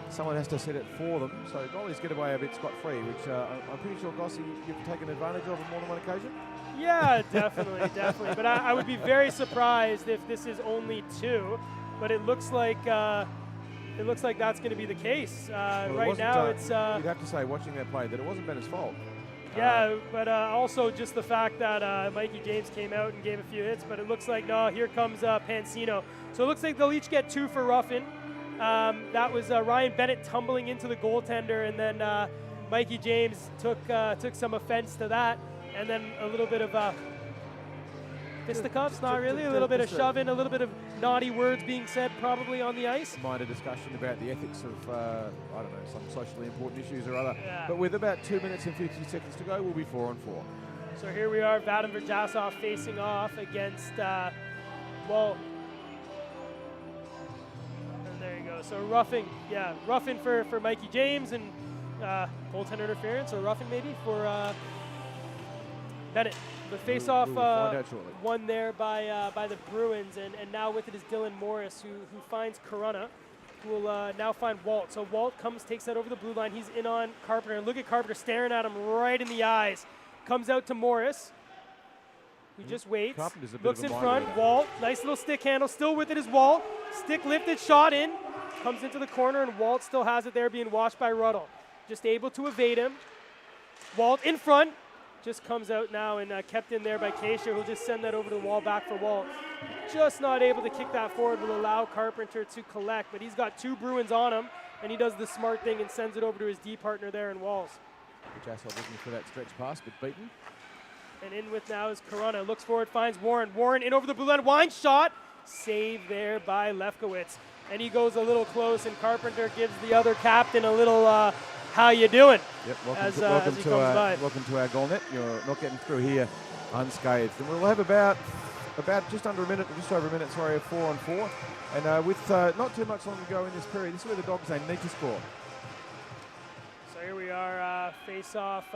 Someone has to set it for them. So goalies get away a bit scot-free, which I'm pretty sure, Gossi, you've taken advantage of on more than one occasion. Yeah, definitely, definitely. But I would be very surprised if this is only 2. But it looks like that's going to be the case. Well, right now, it's... you'd have to say, watching that play, that it wasn't Bennett's fault. Yeah, but also just the fact that Mikey James came out and gave a few hits, but it looks like, no, here comes Pansino. So it looks like they'll each get 2 for roughing. That was Ryan Bennett tumbling into the goaltender, and then Mikey James took some offense to that, and then a little bit of fisticuffs, not really, a little bit of shoving, a little bit of naughty words being said probably on the ice. Minor discussion about the ethics of, I don't know, some socially important issues or other. Yeah. But with about 2 minutes and 50 seconds to go, we'll be 4-on-4. So here we are, Vadim Verjasov facing off against Walt. And there you go. So roughing for Mikey James, and goaltender interference, or roughing maybe for Bennett. The face-off won there by the Bruins, and now with it is Dylan Morris, who finds Corunna, who will now find Walt. So Walt takes that over the blue line. He's in on Carpenter, and look at Carpenter staring at him right in the eyes. Comes out to Morris. He just waits, looks in front. Walt, nice little stick handle. Still with it is Walt. Stick lifted, shot in. Comes into the corner, and Walt still has it there, being watched by Ruddle. Just able to evade him. Walt in front. Just comes out now and kept in there by Kaysher, who'll just send that over to the wall back for Walt. Just not able to kick that forward, will allow Carpenter to collect, but he's got 2 Bruins on him, and he does the smart thing and sends it over to his D partner there in Walls. Jasper looking for that stretch pass, but beaten. And in with now is Corunna. Looks forward, finds Warren. Warren in over the blue line. Wine shot. Save there by Lefkowitz. And he goes a little close, and Carpenter gives the other captain a little how you doing? Yep, welcome to our goal net. You're not getting through here unscathed. And we'll have about just over a minute, of 4-on-4. And with not too much longer to go in this period, this is where the Dogs, they need to score. So here we are, face off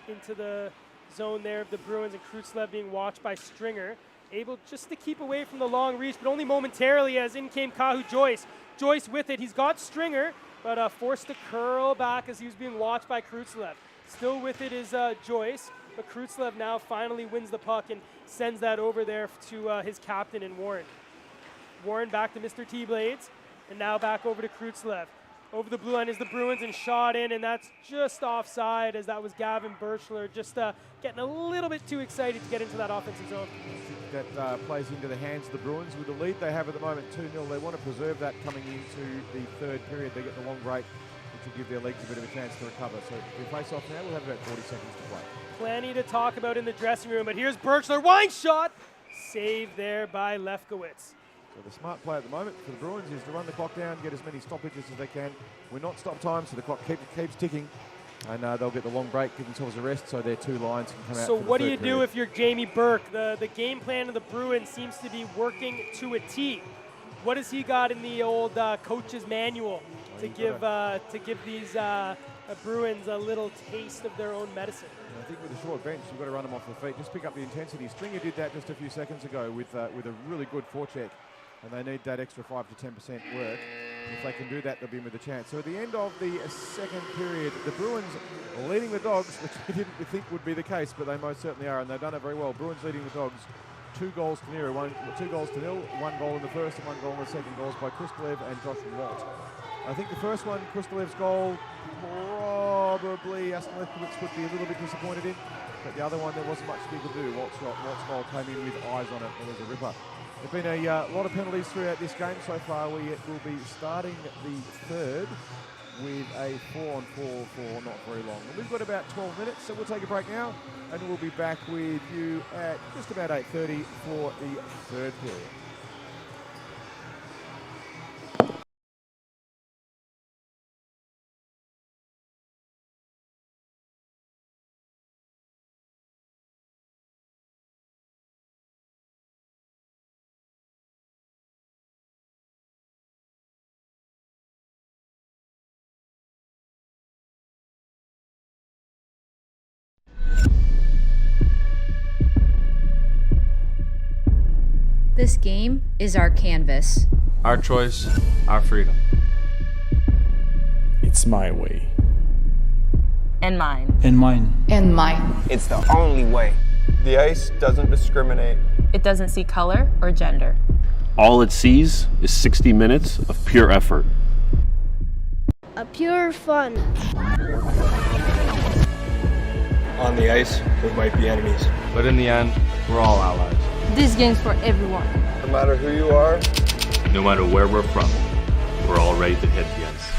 into the zone there of the Bruins, and Krutzlev being watched by Stringer. Able just to keep away from the long reach, but only momentarily, as in came Kahu Joyce. Joyce with it, he's got Stringer, but forced to curl back as he was being watched by Krutzlev. Still with it is Joyce, but Krutzlev now finally wins the puck and sends that over there to his captain in Warren. Warren back to Mr. T-Blades, and now back over to Krutzlev. Over the blue line is the Bruins, and shot in, and that's just offside, as that was Gavin Birchler just getting a little bit too excited to get into that offensive zone. That plays into the hands of the Bruins. With the lead they have at the moment, 2-0, they want to preserve that coming into the third period. They get the long break, which will give their legs a bit of a chance to recover. So if we face off now, we'll have about 40 seconds to play. plenty to talk about in the dressing room, but here's Birchler, wine shot, saved there by Lefkowitz. So the smart play at the moment for the Bruins is to run the clock down, get as many stoppages as they can. We're not stop time, so the clock keeps ticking, and they'll get the long break, give themselves a rest, so their 2 lines can come out. So for the what do third you do period. if you're Jamie Burke? The game plan of the Bruins seems to be working to a T. What has he got in the old coach's manual to give these Bruins a little taste of their own medicine? I think with a short bench, you've got to run them off the feet. Just pick up the intensity. Stringer did that just a few seconds ago with a really good forecheck, and they need that extra 5 to 10% work. If they can do that, they'll be in with a chance. So at the end of the second period, the Bruins leading the Dogs, which we didn't think would be the case, but they most certainly are, and they've done it very well. Bruins leading the Dogs 2 goals to 0, 2 goals to 0, 1 goal in the first and 1 goal in the second. Goals by Kristalev and Josh Moat. I think the first one, Kristalev's goal, probably Aston Lefkowitz would be a little bit disappointed in, but the other one, there wasn't much he could do. Walt's goal came in with eyes on it. It was a ripper. There have been a lot of penalties throughout this game so far. We will be starting the third with a 4-on-4 for not very long. And we've got about 12 minutes, so we'll take a break now, and we'll be back with you at just about 8:30 for the third period. This game is our canvas. Our choice, our freedom. It's my way. And mine. And mine. And mine. It's the only way. The ice doesn't discriminate. It doesn't see color or gender. All it sees is 60 minutes of pure effort. A pure fun. On the ice, we might be enemies. But in the end, we're all allies. This game's for everyone. No matter who you are, No matter where we're from, we're all ready to hit the ice.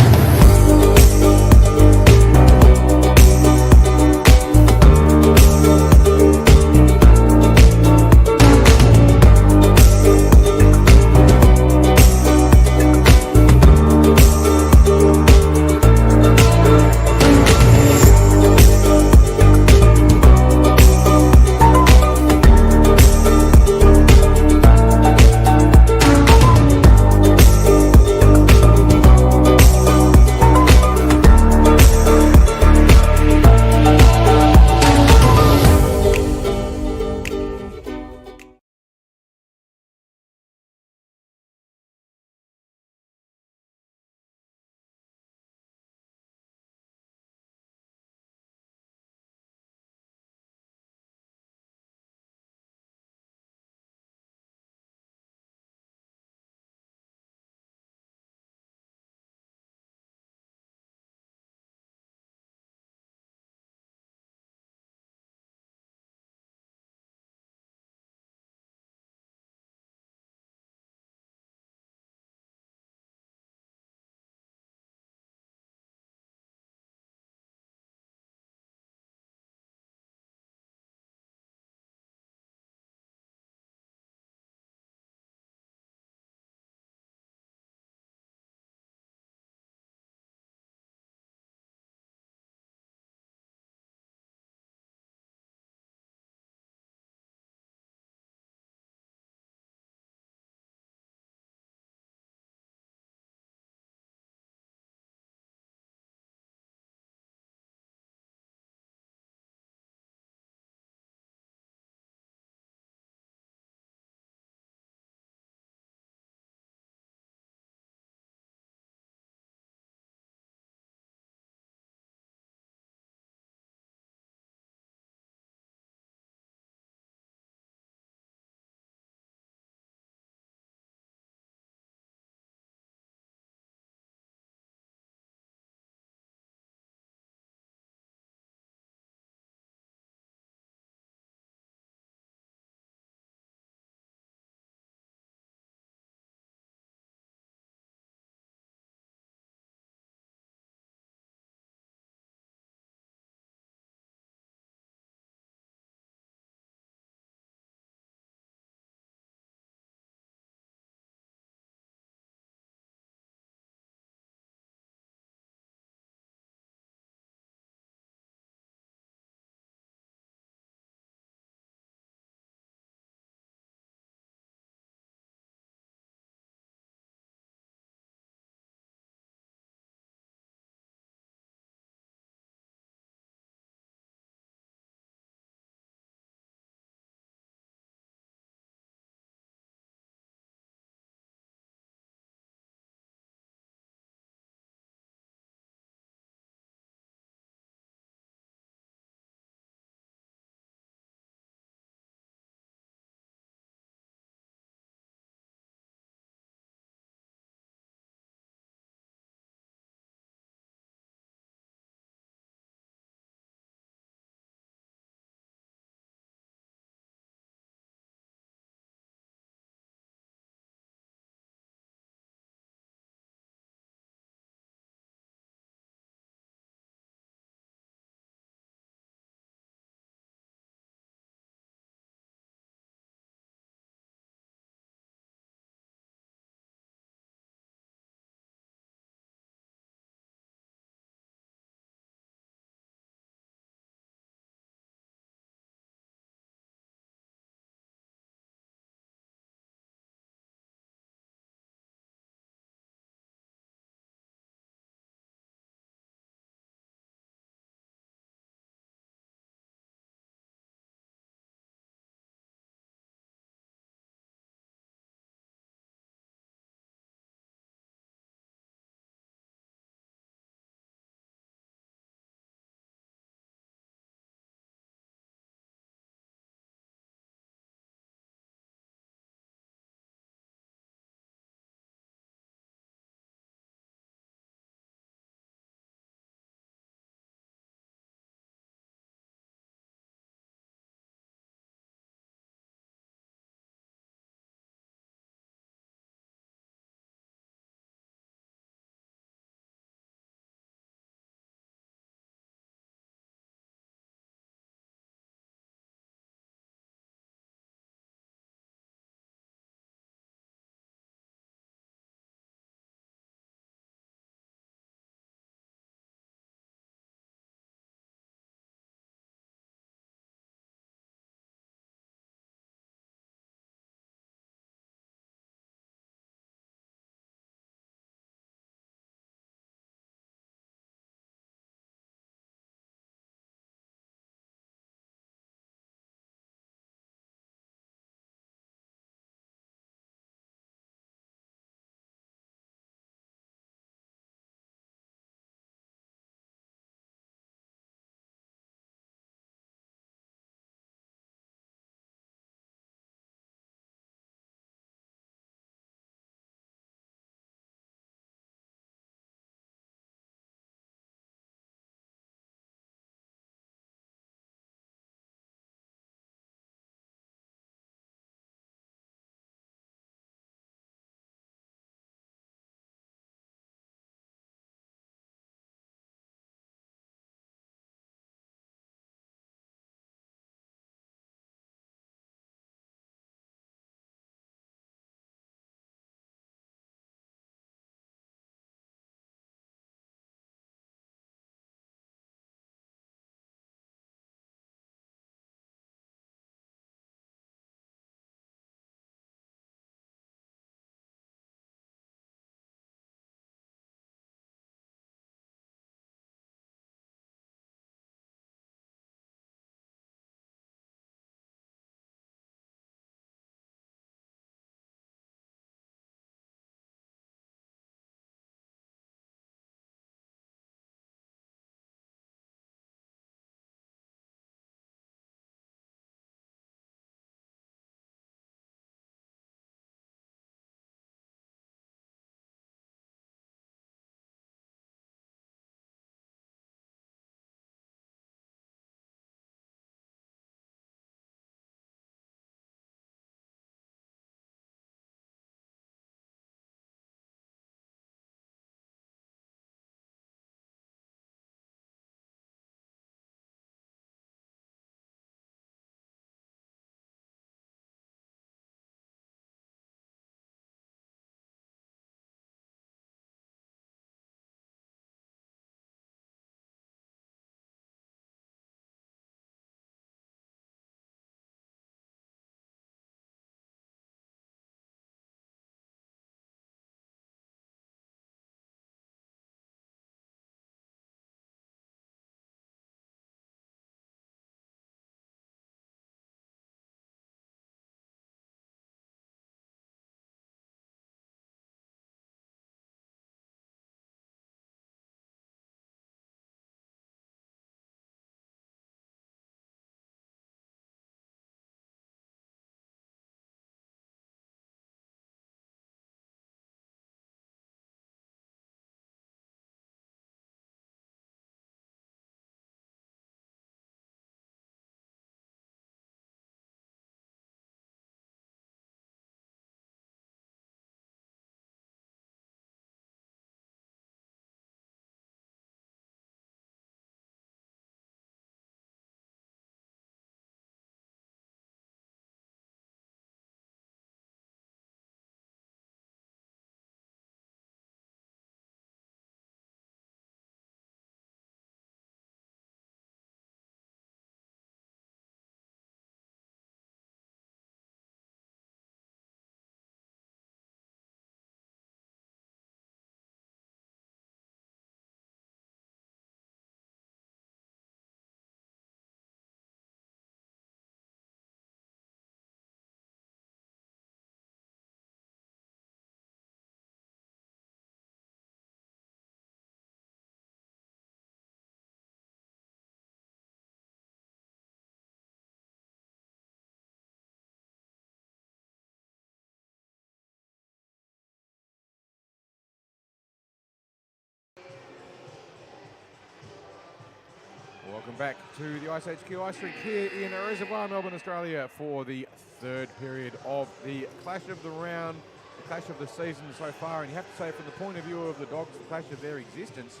Welcome back to the iceHQ Ice Rink here in Reservoir, Melbourne, Australia for the third period of the clash of the round, the clash of the season so far. And you have to say, from the point of view of the Dogs, the clash of their existence.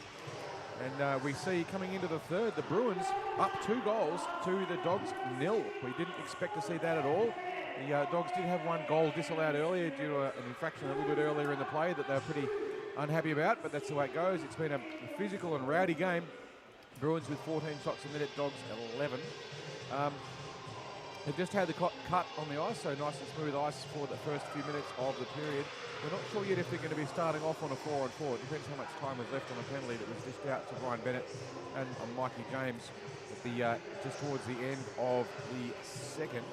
And we see coming into the third, the Bruins up 2 goals to the Dogs 0. We didn't expect to see that at all. The Dogs did have 1 goal disallowed earlier due to an infraction a little bit earlier in the play that they were pretty unhappy about, but that's the way it goes. It's been a physical and rowdy game. Bruins with 14 shots a minute, Dogs 11. They've just had the cut on the ice, so nice and smooth ice for the first few minutes of the period. We're not sure yet if they're going to be starting off on a 4-on-4. It depends how much time was left on a penalty that was dished out to Ryan Bennett and Mikey James at the just towards the end of the second.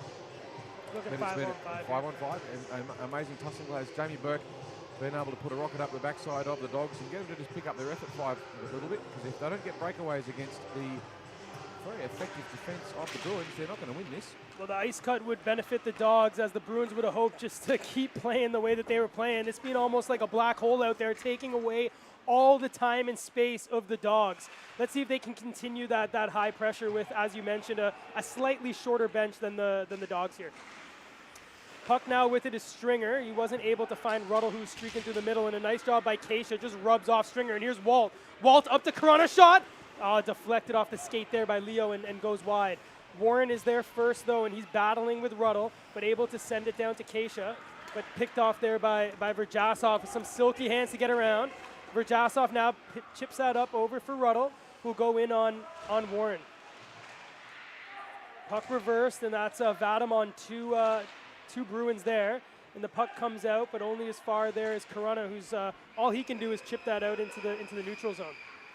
Look at 5-on-5. 5-on-5. And amazing tussle as Jamie Burke being able to put a rocket up the backside of the Dogs and get them to just pick up their effort 5 a little bit, because if they don't get breakaways against the very effective defence of the Bruins, they're not going to win this. Well, the ice cut would benefit the Dogs, as the Bruins would have hoped just to keep playing the way that they were playing. It's been almost like a black hole out there, taking away all the time and space of the Dogs. Let's see if they can continue that high pressure with, as you mentioned, a slightly shorter bench than the Dogs here. Puck now with it is Stringer. He wasn't able to find Ruddle, who's streaking through the middle, and a nice job by Keisha, just rubs off Stringer. And here's Walt. Walt up to Corona, shot! Deflected off the skate there by Leo and goes wide. Warren is there first, though, and he's battling with Ruddle, but able to send it down to Keisha, but picked off there by Verjasov with some silky hands to get around. Verjasov now chips that up over for Ruddle, who'll go in on Warren. Puck reversed, and that's Vadim on two Bruins there, and the puck comes out, but only as far there as Corona, who's all he can do is chip that out into the neutral zone.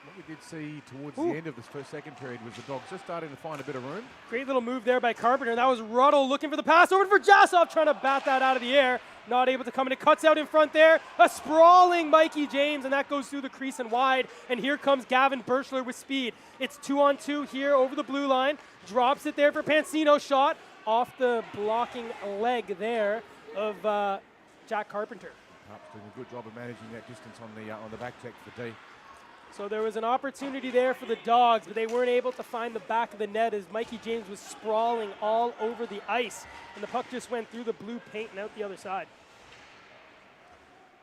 What we did see towards the end of this second period was the Dogs just starting to find a bit of room. Great little move there by Carpenter. That was Ruddle looking for the pass over for Jasov, trying to bat that out of the air. Not able to come in. It cuts out in front there. A sprawling Mikey James, and that goes through the crease and wide. And here comes Gavin Birchler with speed. It's 2-on-2 here over the blue line. Drops it there for Pansino. Shot off the blocking leg there of Jack Carpenter. Carp's doing a good job of managing that distance on the back check for D. So there was an opportunity there for the Dogs, but they weren't able to find the back of the net as Mikey James was sprawling all over the ice, and the puck just went through the blue paint and out the other side.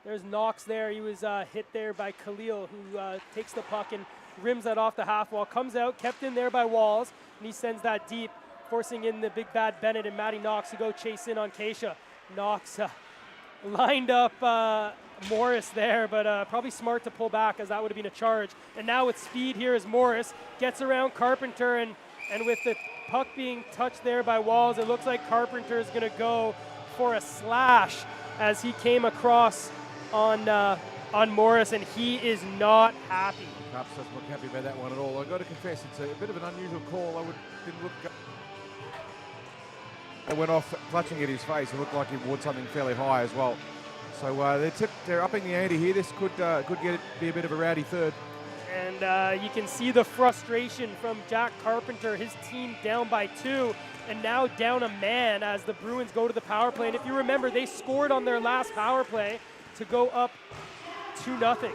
There's Knox there. He was hit there by Khalil, who takes the puck and rims that off the half wall. Comes out, kept in there by Walls, and he sends that deep, forcing in the big bad Bennett and Matty Knox to go chase in on Keisha. Knox lined up Morris there, but probably smart to pull back, as that would have been a charge. And now with speed here is Morris, gets around Carpenter, and with the puck being touched there by Walls, it looks like Carpenter is going to go for a slash as he came across on Morris, and he is not happy. Carps doesn't look happy about that one at all. I've got to confess, it's a bit of an unusual call. Didn't look. It went off clutching at his face. It looked like he wore something fairly high as well. So they're upping the ante here. This could be a bit of a rowdy third. And you can see the frustration from Jack Carpenter, his team down by 2, and now down a man as the Bruins go to the power play. And if you remember, they scored on their last power play to go up 2-0.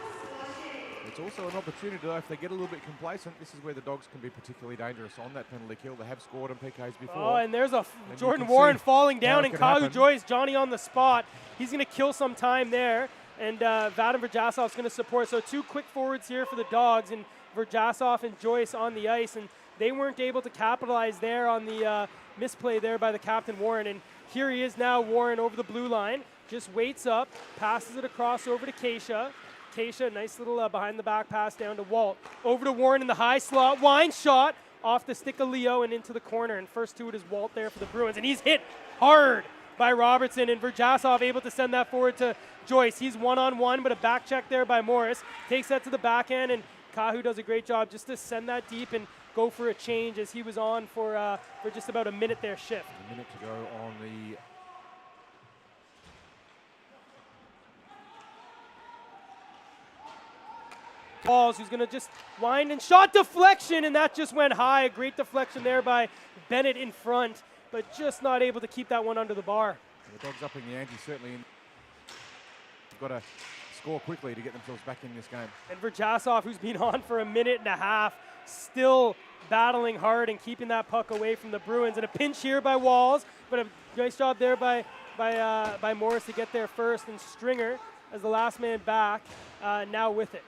It's also an opportunity, though, if they get a little bit complacent. This is where the Dogs can be particularly dangerous on that penalty kill. They have scored on PKs before. Oh, and there's Jordan Warren falling down, and Kyle Joyce, Johnny on the spot. He's going to kill some time there, and Vadim Verjasov's going to support. So 2 quick forwards here for the Dogs, and Verjasov and Joyce on the ice, and they weren't able to capitalize there on the misplay there by the captain, Warren. And here he is now, Warren over the blue line, just waits up, passes it across over to Keisha. Keisha, nice little behind the back pass down to Walt. Over to Warren in the high slot. Wine shot off the stick of Leo and into the corner. And first to it is Walt there for the Bruins. And he's hit hard by Robertson. And Verjasov able to send that forward to Joyce. He's one-on-one, but a back check there by Morris. Takes that to the backhand, and Kahu does a great job just to send that deep and go for a change, as he was on for just about a minute there shift. A minute to go on the Balls, who's going to just wind and shot deflection, and that just went high. A great deflection there by Bennett in front, but just not able to keep that one under the bar. The Dogs upping the ante, certainly. You've got to score quickly to get themselves back in this game. And Verjasov, who's been on for a minute and a half, still battling hard and keeping that puck away from the Bruins. And a pinch here by Walls, but a nice job there by Morris to get there first. And Stringer, as the last man back, now with it.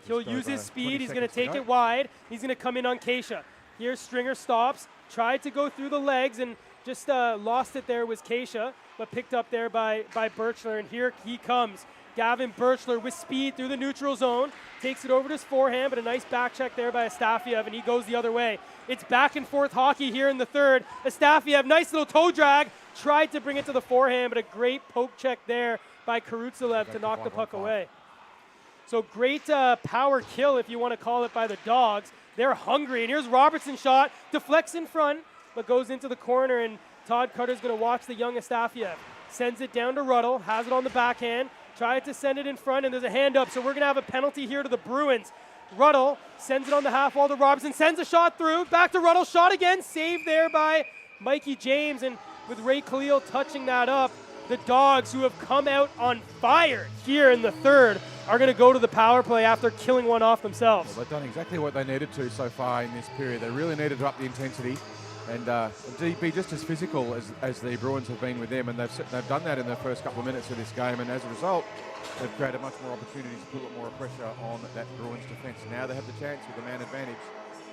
He'll use his speed. He's going to take it wide. He's going to come in on Keisha. Here Stringer stops, tried to go through the legs and just lost it there was Keisha, but picked up there by Birchler. And here he comes. Gavin Birchler with speed through the neutral zone, takes it over to his forehand, but a nice back check there by Astafiev, and he goes the other way. It's back and forth hockey here in the third. Astafiev, nice little toe drag, tried to bring it to the forehand, but a great poke check there by Karutsalev to knock the puck away. So great power kill, if you want to call it, by the Dogs. They're hungry, and here's Robertson's shot, deflects in front, but goes into the corner, and Todd Carter's going to watch the young Astafiev. Sends it down to Ruddle, has it on the backhand, tried to send it in front, and there's a hand up, so we're going to have a penalty here to the Bruins. Ruddle sends it on the half wall to Robertson, sends a shot through, back to Ruddle, shot again, saved there by Mikey James, and with Ray Khalil touching that up, the Dogs, who have come out on fire here in the third, are going to go to the power play after killing one off themselves. Well, they've done exactly what they needed to so far in this period. They really needed to up the intensity and be just as physical as the Bruins have been with them, and they've done that in the first couple of minutes of this game, and as a result, they've created much more opportunities to put a lot more pressure on that Bruins defence. Now they have the chance with the man advantage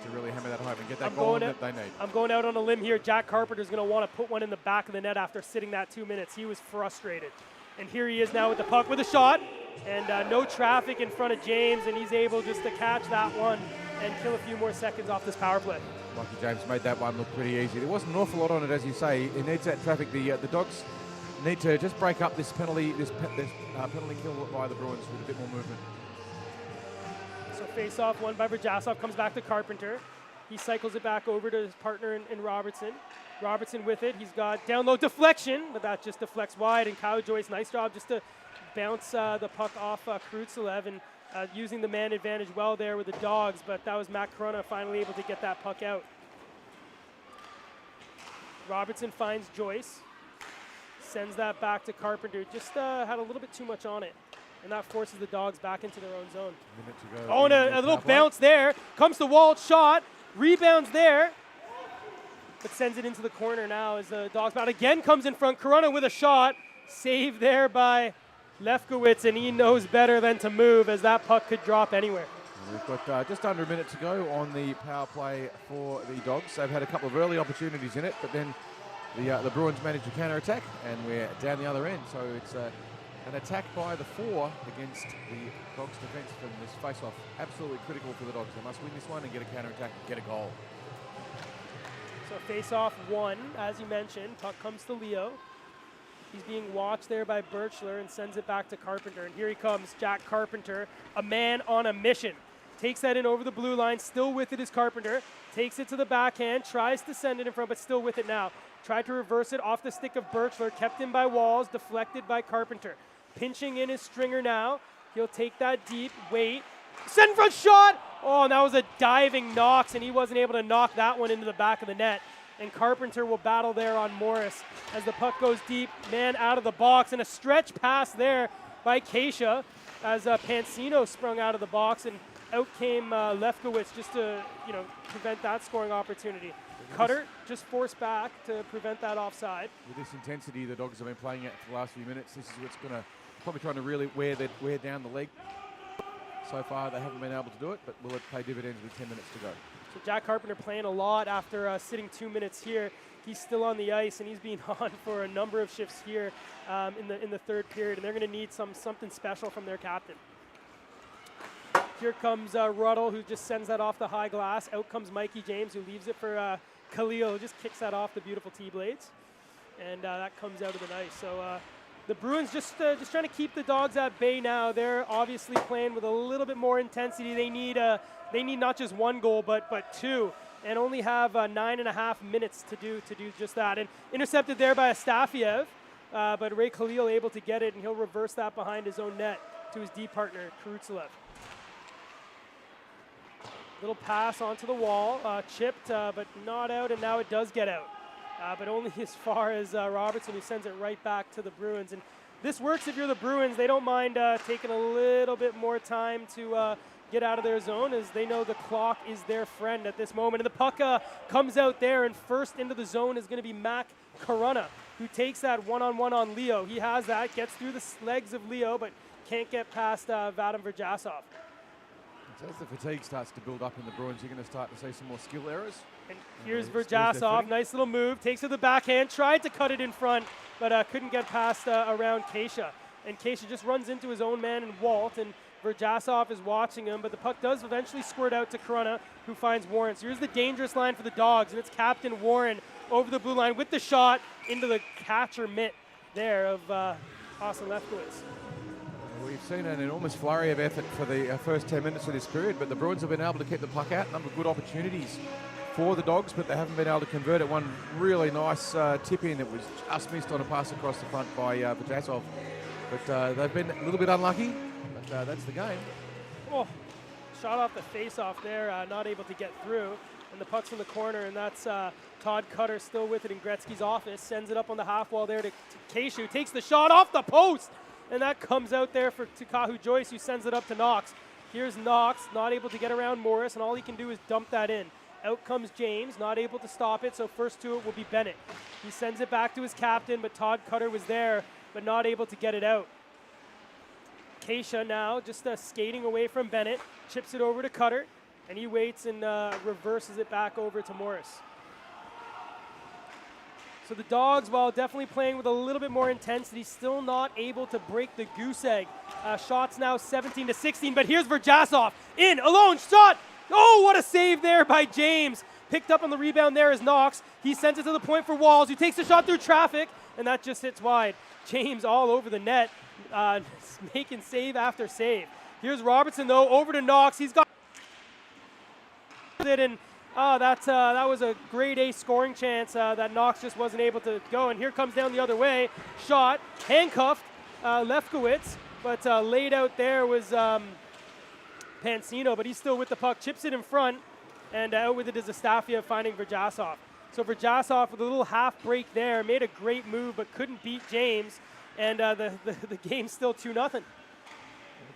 to really hammer that home and get that goal that they need. I'm going out on a limb here. Jack Carpenter's going to want to put one in the back of the net after sitting that 2 minutes. He was frustrated. And here he is now with the puck with a shot, and no traffic in front of James, and he's able just to catch that one and kill a few more seconds off this power play. Mikey James made that one look pretty easy. There wasn't an awful lot on it, as you say. It needs that traffic. The Dogs need to just break up this penalty kill by the Bruins with a bit more movement. So face-off won by Verjasov, comes back to Carpenter. He cycles it back over to his partner in Robertson. Robertson with it. He's got down low deflection, but that just deflects wide. And Kyle Joyce, nice job just to bounce the puck off Karutsalev and using the man advantage well there with the Dogs. But that was Matt Corona finally able to get that puck out. Robertson finds Joyce, sends that back to Carpenter. Just had a little bit too much on it. And that forces the Dogs back into their own zone. Oh, and a little bounce there. Comes to Walt, shot, rebounds there. But sends it into the corner now as the Dogs bound. Again comes in front. Corona with a shot. Saved there by Lefkowitz, and he knows better than to move as that puck could drop anywhere. We've got just under a minute to go on the power play for the Dogs. They've had a couple of early opportunities in it, but then the Bruins managed to counter-attack, and we're down the other end. So it's an attack by the 4 against the Dogs' defence from this face-off. Absolutely critical for the Dogs. They must win this one and get a counter-attack and get a goal. So face-off 1, as you mentioned. Puck comes to Leo. He's being watched there by Birchler and sends it back to Carpenter. And here he comes, Jack Carpenter, a man on a mission. Takes that in over the blue line, still with it is Carpenter. Takes it to the backhand, tries to send it in front, but still with it now. Tried to reverse it off the stick of Birchler, kept in by Walls, deflected by Carpenter. Pinching in his Stringer now. He'll take that deep, wait. Send front shot! Oh, and that was a diving Knox, and he wasn't able to knock that one into the back of the net. And Carpenter will battle there on Morris as the puck goes deep, man out of the box, and a stretch pass there by Keisha as Pansino sprung out of the box, and out came Lefkowitz just to prevent that scoring opportunity. Cutter just forced back to prevent that offside. With this intensity the Dogs have been playing at for the last few minutes, this is what's going to probably trying to really wear down the leg. So far they haven't been able to do it, but will it pay dividends with 10 minutes to go? So Jack Carpenter playing a lot after sitting 2 minutes here. He's still on the ice, and he's been on for a number of shifts here in the third period, and they're going to need something special from their captain. Here comes Ruddle, who just sends that off the high glass. Out comes Mikey James, who leaves it for Khalil, who just kicks that off the beautiful T-blades, and that comes out of the ice. So the Bruins just trying to keep the Dogs at bay now. They're obviously playing with a little bit more intensity. They need not just one goal, but 2, and only have 9.5 minutes to do just that. And intercepted there by Astafiev, but Ray Khalil able to get it, and he'll reverse that behind his own net to his D partner, Karutsalev. Little pass onto the wall, chipped, but not out, and now it does get out. But only as far as Robertson, who sends it right back to the Bruins. And this works if you're the Bruins. They don't mind taking a little bit more time to get out of their zone, as they know the clock is their friend at this moment. And the puck comes out there, and first into the zone is going to be Mac Corunna, who takes that one-on-one on Leo. He has that, gets through the legs of Leo, but can't get past Vadim Verjasov. So as the fatigue starts to build up in the Bruins, you're going to start to see some more skill errors. And here's Verjasov, nice little move, takes it to the backhand, tried to cut it in front, but couldn't get past around Keisha. And Keisha just runs into his own man and Walt, and Verjasov is watching him, but the puck does eventually squirt out to Corunna, who finds Warren. So here's the dangerous line for the Dogs, and it's Captain Warren over the blue line with the shot into the catcher mitt there of Austin Lefkowitz. We've seen an enormous flurry of effort for the first 10 minutes of this period, but the Bruins have been able to keep the puck out. A number of good opportunities for the Dogs, but they haven't been able to convert it. One really nice tip-in that was just missed on a pass across the front by Verjasov. But they've been a little bit unlucky, but that's the game. Oh, shot off the face-off there, not able to get through. And the puck's in the corner, and that's Todd Cutter still with it in Gretzky's office. Sends it up on the half wall there to Keisha, who takes the shot off the post. And that comes out there for Kahu Joyce, who sends it up to Knox. Here's Knox, not able to get around Morris, and all he can do is dump that in. Out comes James, not able to stop it, so first to it will be Bennett. He sends it back to his captain, but Todd Cutter was there, but not able to get it out. Keisha now just skating away from Bennett, chips it over to Cutter, and he waits and reverses it back over to Morris. So the Dogs, while definitely playing with a little bit more intensity, still not able to break the goose egg. Shots now 17-16, but here's Verjasov in, alone, shot! Oh, what a save there by James. Picked up on the rebound there is Knox. He sends it to the point for Walls, who takes the shot through traffic, and that just hits wide. James all over the net, making save after save. Here's Robertson, though, over to Knox. He's got it, and that was a grade A scoring chance that Knox just wasn't able to go. And here comes down the other way. Shot, handcuffed Lefkowitz, but laid out there was Pansino, but he's still with the puck. Chips it in front, and out with it is Astafiev finding Verjasov. So Verjasov with a little half break there, made a great move, but couldn't beat James, and the game's still 2-0.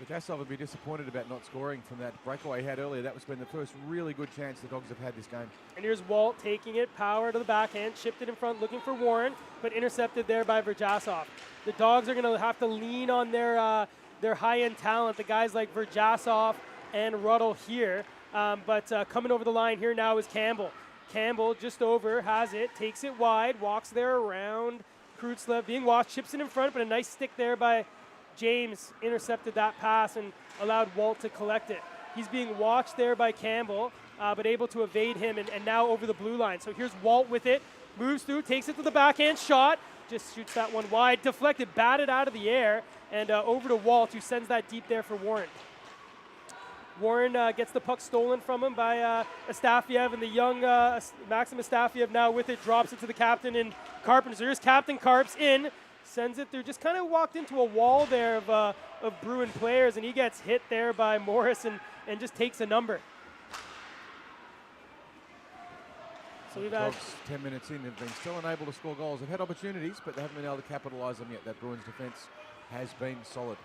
Verjasov would be disappointed about not scoring from that breakaway he had earlier. That was been the first really good chance the Dogs have had this game. And here's Walt taking it, power to the backhand, chipped it in front, looking for Warren, but intercepted there by Verjasov. The Dogs are going to have to lean on their high-end talent, the guys like Verjasov and Ruddle here. But coming over the line here now is Campbell. Campbell just over, has it, takes it wide, walks there around Kreutzlev, being watched, chips it in front, but a nice stick there by James intercepted that pass and allowed Walt to collect it. He's being watched there by Campbell, but able to evade him, and now over the blue line. So here's Walt with it, moves through, takes it to the backhand shot, just shoots that one wide, deflected, batted out of the air, and over to Walt, who sends that deep there for Warren. Warren gets the puck stolen from him by Astafiev, and the young Maxim Astafiev now with it, drops it to the captain and Carpenter. So here's Captain Carps in, sends it through, just kind of walked into a wall there of Bruin players, and he gets hit there by Morris and just takes a number. So we've had 10 minutes in, they've been still unable to score goals. They've had opportunities, but they haven't been able to capitalise them yet. That Bruins defence has been solid.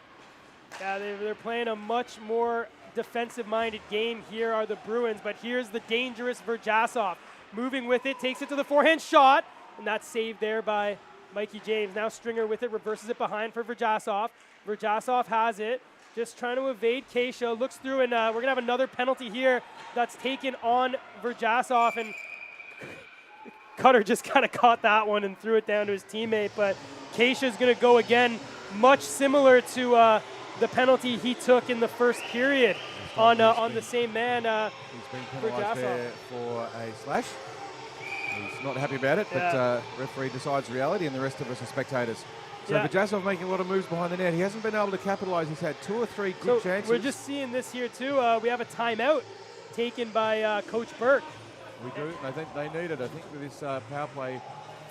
Yeah, they're playing a much more defensive-minded game here are the Bruins, but here's the dangerous Verjasov. Moving with it, takes it to the forehand shot, and that's saved there by Mikey James. Now Stringer with it, reverses it behind for Verjasov. Verjasov has it, just trying to evade Keisha, looks through, and we're going to have another penalty here that's taken on Verjasov, and Cutter just kind of caught that one and threw it down to his teammate, but Keisha's going to go again, much similar to the penalty he took in the first period on the same man. He's been penalised there for a slash. He's not happy about it, but referee decides reality, and the rest of us are spectators. So Verjasov making a lot of moves behind the net. He hasn't been able to capitalise. He's had 2 or 3 good chances. We're just seeing this here too. We have a timeout taken by Coach Burke. We do. I think they need it. I think with this power play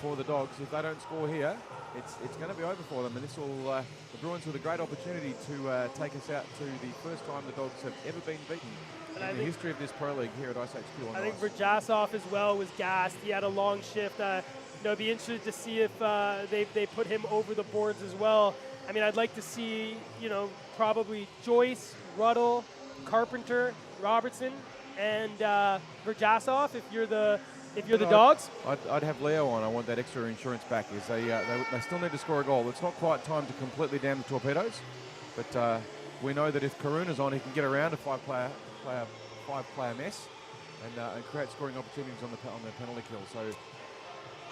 for the Dogs, if they don't score here, it's going to be over for them. And this will the Bruins with a great opportunity to take us out to the first time the Dogs have ever been beaten in the history of this Pro League here at iceHQ. I think Verjasov as well was gassed. He had a long shift. I'd be interested to see if they put him over the boards as well I mean, I'd like to see, probably Joyce, Ruddle, Carpenter, Robertson, and Verjasov if you're the Dogs. I'd have Leo on. I want that extra insurance back. Is they still need to score a goal. It's not quite time to completely damn the Torpedoes, but we know that if Karuna's on, he can get around a five-player mess and create scoring opportunities on the penalty kill.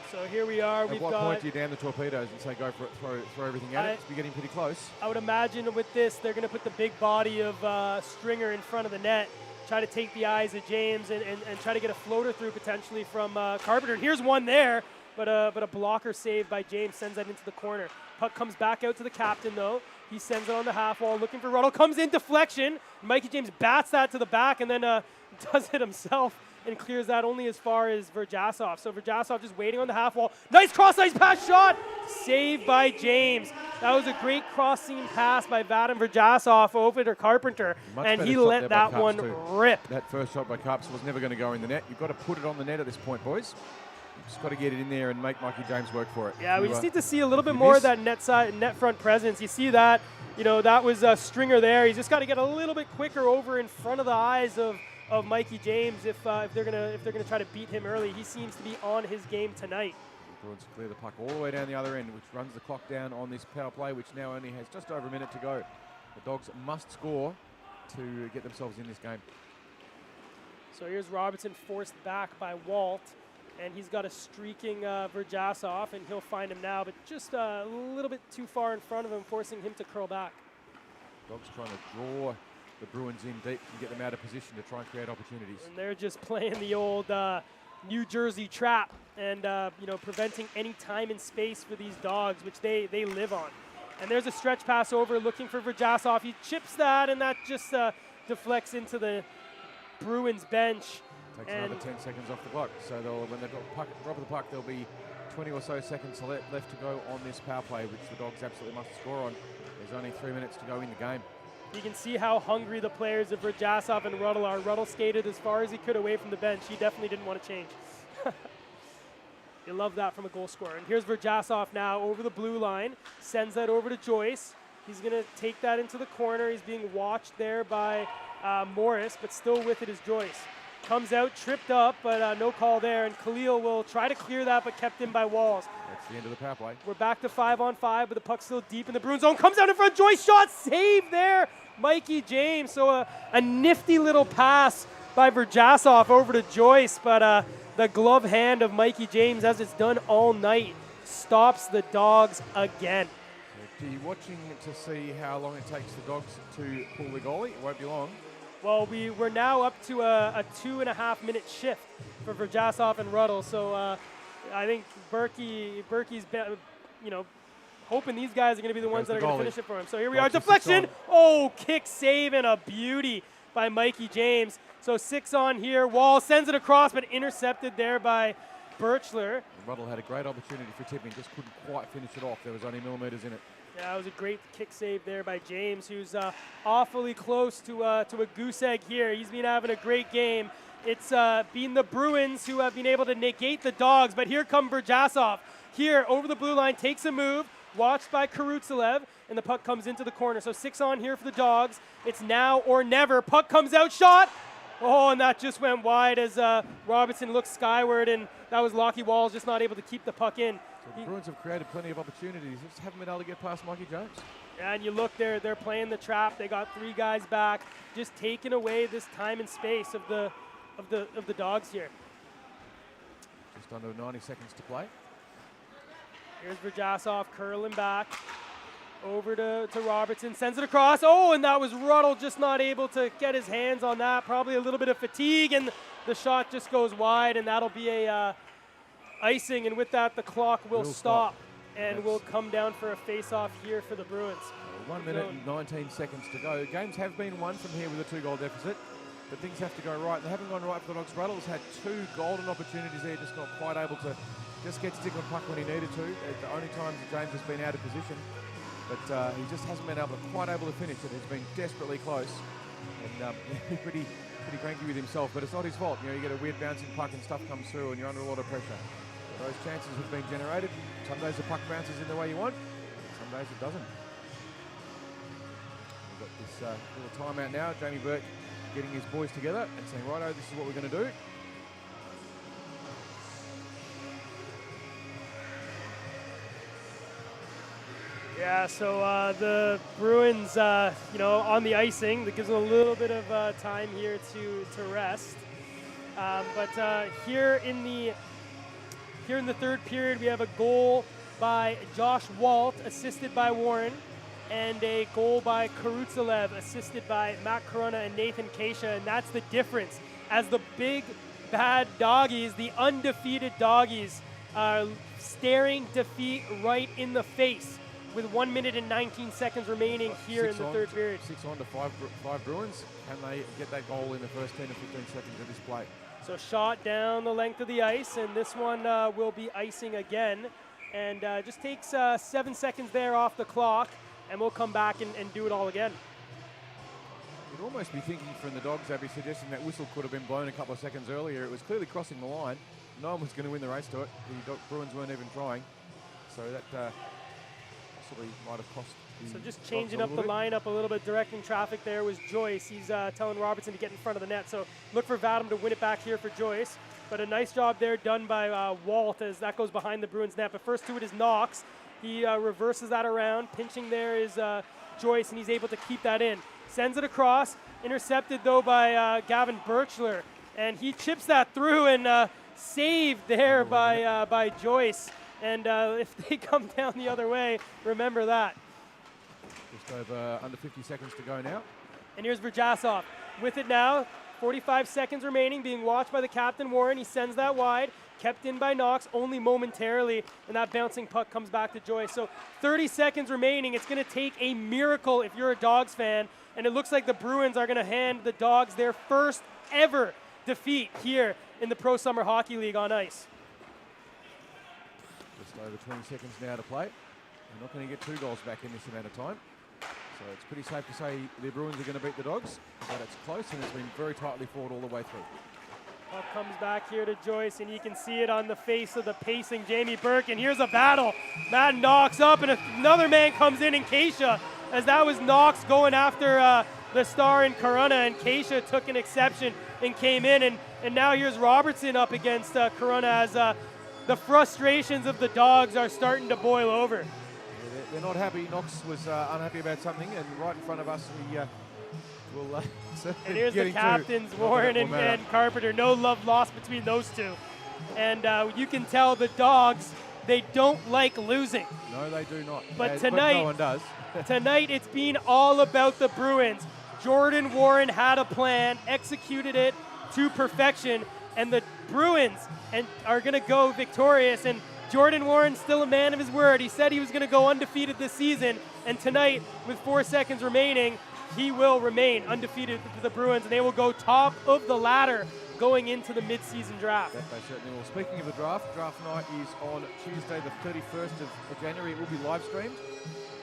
So here we are. At what point do you damn the Torpedoes and say go for it, throw everything at it? We're getting pretty close. I would imagine with this, they're going to put the big body of Stringer in front of the net, try to take the eyes of James and try to get a floater through potentially from Carpenter. And here's one there, but a blocker save by James sends that into the corner. Puck comes back out to the captain, though. He sends it on the half wall, looking for Ruddle. Comes in, deflection. Mikey James bats that to the back and then does it himself and clears that only as far as Verjasov. So Verjasov just waiting on the half wall. Nice cross-ice pass shot! Saved by James. That was a great cross-seam pass by Vadim Verjasov over to Carpenter, and he let that one rip. That first shot by Carps was never going to go in the net. You've got to put it on the net at this point, boys. You've just got to get it in there and make Mikey James work for it. Yeah, we just need to see a little bit more of that net front presence. You see that, that was a Stringer there. He's just got to get a little bit quicker over in front of the eyes of Mikey James if they're gonna try to beat him early. He seems to be on his game tonight. The Bruins clear the puck all the way down the other end, which runs the clock down on this power play, which now only has just over a minute to go. The Dogs must score to get themselves in this game. So here's Robertson forced back by Walt, and he's got a streaking Verjasov, and he'll find him now, but just a little bit too far in front of him, forcing him to curl back. Dogs trying to draw the Bruins in deep and get them out of position to try and create opportunities. And they're just playing the old New Jersey trap and, preventing any time and space for these Dogs, which they live on. And there's a stretch pass over looking for Verjasov. He chips that, and that just deflects into the Bruins bench. Takes another 10 seconds off the clock. So when they drop the puck, there'll be 20 or so seconds left to go on this power play, which the Dogs absolutely must score on. There's only 3 minutes to go in the game. You can see how hungry the players of Verjasov and Ruddle are. Ruddle skated as far as he could away from the bench. He definitely didn't want to change. You love that from a goal scorer. And here's Verjasov now over the blue line. Sends that over to Joyce. He's going to take that into the corner. He's being watched there by Morris, but still with it is Joyce. Comes out, tripped up, but no call there. And Khalil will try to clear that, but kept in by Walls. That's the end of the power play. We're back to 5-on-5, but the puck's still deep in the Bruins zone. Comes out in front, Joyce shot, save there, Mikey James. So a nifty little pass by Verjasov over to Joyce, but the glove hand of Mikey James, as it's done all night, stops the Dogs again. So, you're watching to see how long it takes the Dogs to pull the goalie. It won't be long. Well, we're now up to a 2.5-minute shift for Verjasov and Ruddle. So I think Berkey's hoping these guys are going to be the ones that are going to finish it for him. So here we are, deflection. Oh, kick save and a beauty by Mikey James. So 6 on here. Wall sends it across, but intercepted there by Birchler. Ruddle had a great opportunity for tipping, just couldn't quite finish it off. There was only millimeters in it. Yeah, it was a great kick save there by James, who's awfully close to a goose egg here. He's been having a great game. It's been the Bruins who have been able to negate the Dogs, but here come Verjasov. Here, over the blue line, takes a move, watched by Karutsalev, and the puck comes into the corner. So 6 on here for the Dogs. It's now or never. Puck comes out, shot. Oh, and that just went wide as Robertson looked skyward, and that was Lockie Walls just not able to keep the puck in. So the Bruins have created plenty of opportunities. Just haven't been able to get past Mikey James. And you look there, they're playing the trap. They got 3 guys back, just taking away this time and space of the Dogs here. Just under 90 seconds to play. Here's Verjasov curling back over to Robertson, sends it across. Oh, and that was Ruddle just not able to get his hands on that. Probably a little bit of fatigue, and the shot just goes wide, and that'll be a icing. And with that, the clock will stop, and we'll come down for a face-off here for the Bruins. 1 minute and 19 seconds to go. Games have been won from here with a 2-goal deficit, but things have to go right. They haven't gone right for the Dogs. Ruddle's had 2 golden opportunities there, just not quite able to just get stick on puck when he needed to. The only times James has been out of position, but he just hasn't been quite able to finish it. He's been desperately close, and pretty cranky with himself, but it's not his fault. You get a weird bouncing puck and stuff comes through and you're under a lot of pressure. Those chances have been generated. Some days the puck bounces in the way you want, some days it doesn't. We've got this little timeout now. Jamie Burke getting his boys together and saying, righto, this is what we're going to do. Yeah, so the Bruins, on the icing, that gives them a little bit of time here to rest. But here in the third period, we have a goal by Josh Walt, assisted by Warren, and a goal by Karutzalev, assisted by Matt Corona and Nathan Keisha, and that's the difference. As the big, bad doggies, the undefeated doggies, are staring defeat right in the face with 1 minute and 19 seconds remaining here in the third period. 6-on to 5 Bruins. Can they get that goal in the first 10 to 15 seconds of this play? So shot down the length of the ice, and this one will be icing again. And just takes 7 seconds there off the clock, and we'll come back and do it all again. You'd almost be thinking from the Dogs, Abby, suggesting that whistle could have been blown a couple of seconds earlier. It was clearly crossing the line. No one was going to win the race to it. The Bruins weren't even trying. So that possibly might have cost the So just changing up the lineup a little bit, directing traffic there was Joyce. He's telling Robertson to get in front of the net. So look for Vadim to win it back here for Joyce. But a nice job there done by Walt as that goes behind the Bruins net. But first to it is Knox. He reverses that around. Pinching there is Joyce, and he's able to keep that in. Sends it across. Intercepted, though, by Gavin Birchler. And he chips that through and saved there by Joyce. And if they come down the other way, remember that. Just over under 50 seconds to go now. And here's Verjasov with it now. 45 seconds remaining, being watched by the captain, Warren. He sends that wide, kept in by Knox only momentarily, and that bouncing puck comes back to Joyce. So 30 seconds remaining. It's going to take a miracle if you're a Dogs fan, and it looks like the Bruins are going to hand the Dogs their first ever defeat here in the Pro Summer Hockey League on ice. Just over 20 seconds now to play. They're not going to get 2 goals back in this amount of time. So it's pretty safe to say the Bruins are going to beat the Dogs, but it's close and it's been very tightly fought all the way through. Puck comes back here to Joyce, and you can see it on the face of the pacing Jamie Burke, and here's a battle. Matt knocks up, and another man comes in Keisha, as that was Knox going after the star in Corona, and Keisha took an exception and came in, and now here's Robertson up against Corona as the frustrations of the Dogs are starting to boil over. They're not happy. Knox was unhappy about something, and right in front of us, we will and here's the captains, Warren and Carpenter. No love lost between those two. And you can tell the Dogs, they don't like losing. No, they do not. But tonight, no one does. Tonight, it's been all about the Bruins. Jordan Warren had a plan, executed it to perfection, and the Bruins are going to go victorious. And Jordan Warren's still a man of his word. He said he was going to go undefeated this season, and tonight, with 4 seconds remaining, he will remain undefeated for the Bruins, and they will go top of the ladder going into the mid-season draft. That they certainly will. Speaking of the draft night is on Tuesday, the 31st of January. It will be live streamed,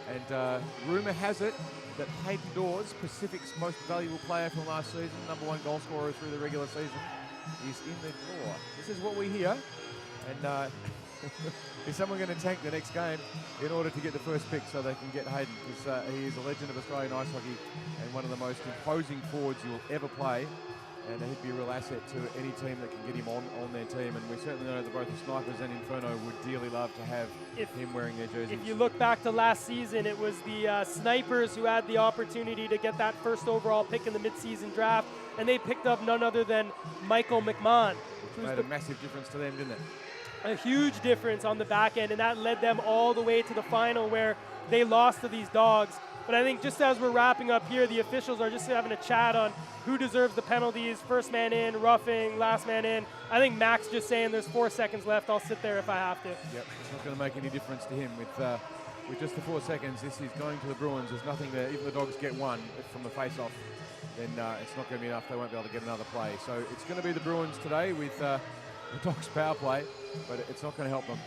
and rumour has it that Hayden Dawes, Pacific's most valuable player from last season, #1 goal scorer through the regular season, is in the draw. This is what we hear, and is someone going to tank the next game in order to get the first pick so they can get Hayden? Because he is a legend of Australian ice hockey and one of the most imposing forwards you will ever play. And he'd be a real asset to any team that can get him on their team. And we certainly know that both the Snipers and Inferno would dearly love to have him wearing their jerseys. If you look back to last season, it was the Snipers who had the opportunity to get that first overall pick in the mid-season draft, and they picked up none other than Michael McMahon. Which made a massive difference to them, didn't it? A huge difference on the back end, and that led them all the way to the final where they lost to these Dogs. But I think just as we're wrapping up here, the officials are just having a chat on who deserves the penalties, first man in, roughing, last man in. I think Mac's just saying there's 4 seconds left. I'll sit there if I have to. Yep, it's not going to make any difference to him. With just the 4 seconds, this is going to the Bruins. There's nothing there. Even the Dogs get one from the face-off, then it's not going to be enough. They won't be able to get another play. So it's going to be the Bruins today with the Dogs power play, but it's not going to help them.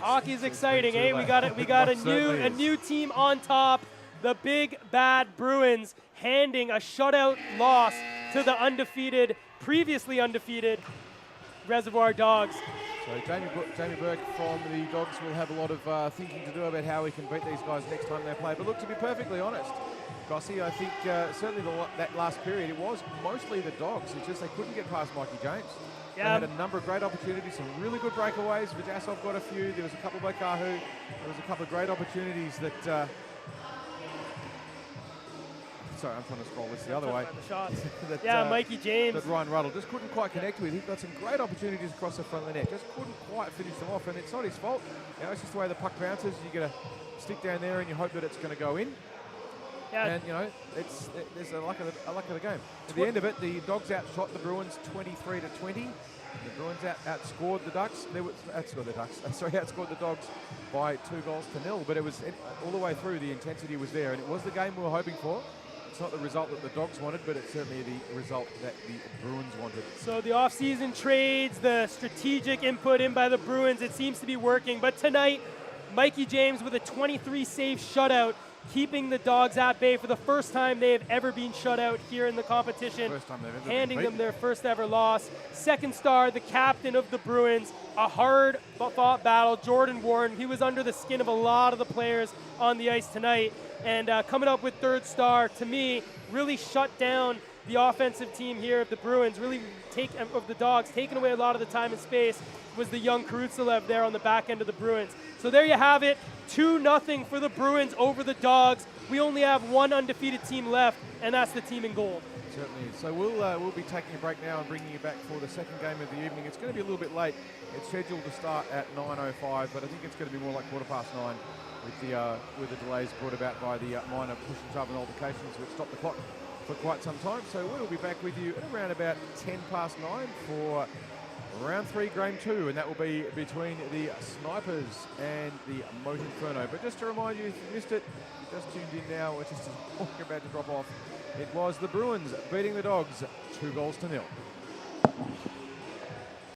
Hockey's exciting, eh? We got a new team on top. The big bad Bruins handing a shutout loss to the previously undefeated Reservoir Dogs. So Jamie Burke from the Dogs will have a lot of thinking to do about how he can beat these guys next time they play. But look, to be perfectly honest, Gossie, I think certainly that last period, it was mostly the Dogs. It's just they couldn't get past Mikey James. Yeah. They had a number of great opportunities, some really good breakaways. Vajasov got a few. There was a couple by Kahu. There was a couple of great opportunities that... sorry, I'm trying to scroll this the other way. The shots. that, Mikey James. That Ryan Ruddle just couldn't quite connect with. He got some great opportunities across the front of the net. Just couldn't quite finish them off, and it's not his fault. You know, it's just the way the puck bounces. You get a stick down there, and you hope that it's going to go in. Yeah. And you know, there's a luck of the game. At the end of it, the Dogs outshot the Bruins 23-20. The Bruins outscored the Ducks. Outscored the Dogs by 2-0. But it was all the way through. The intensity was there, and it was the game we were hoping for. It's not the result that the Dogs wanted, but it's certainly the result that the Bruins wanted. So the off-season trades, the strategic input in by the Bruins, it seems to be working. But tonight, Mikey James with a 23-save shutout, keeping the Dogs at bay for the first time they have ever been shut out here in the competition, First time they've ever handing been them their first ever loss. Second star, the captain of the Bruins, a hard-fought battle, Jordan Warren. He was under the skin of a lot of the players on the ice tonight. And coming up with third star, to me, really shut down the offensive team here of the Bruins, really of the Dogs, taking away a lot of the time and space, was the young Karutsulev there on the back end of the Bruins. So there you have it, 2-0 for the Bruins over the Dogs. We only have one undefeated team left, and that's the team in gold. Certainly. So we'll be taking a break now and bringing you back for the second game of the evening. It's going to be a little bit late. It's scheduled to start at 9:05, but I think it's going to be more like 9:15 with the delays brought about by the minor push and shove and altercations which stopped the clock for quite some time. So we'll be back with you at around about 9:10 for round 3, game 2, and that will be between the Snipers and the Moat Inferno. But just to remind you, if you missed it, just tuned in now, we're just about to drop off. It was the Bruins beating the Dogs 2-0.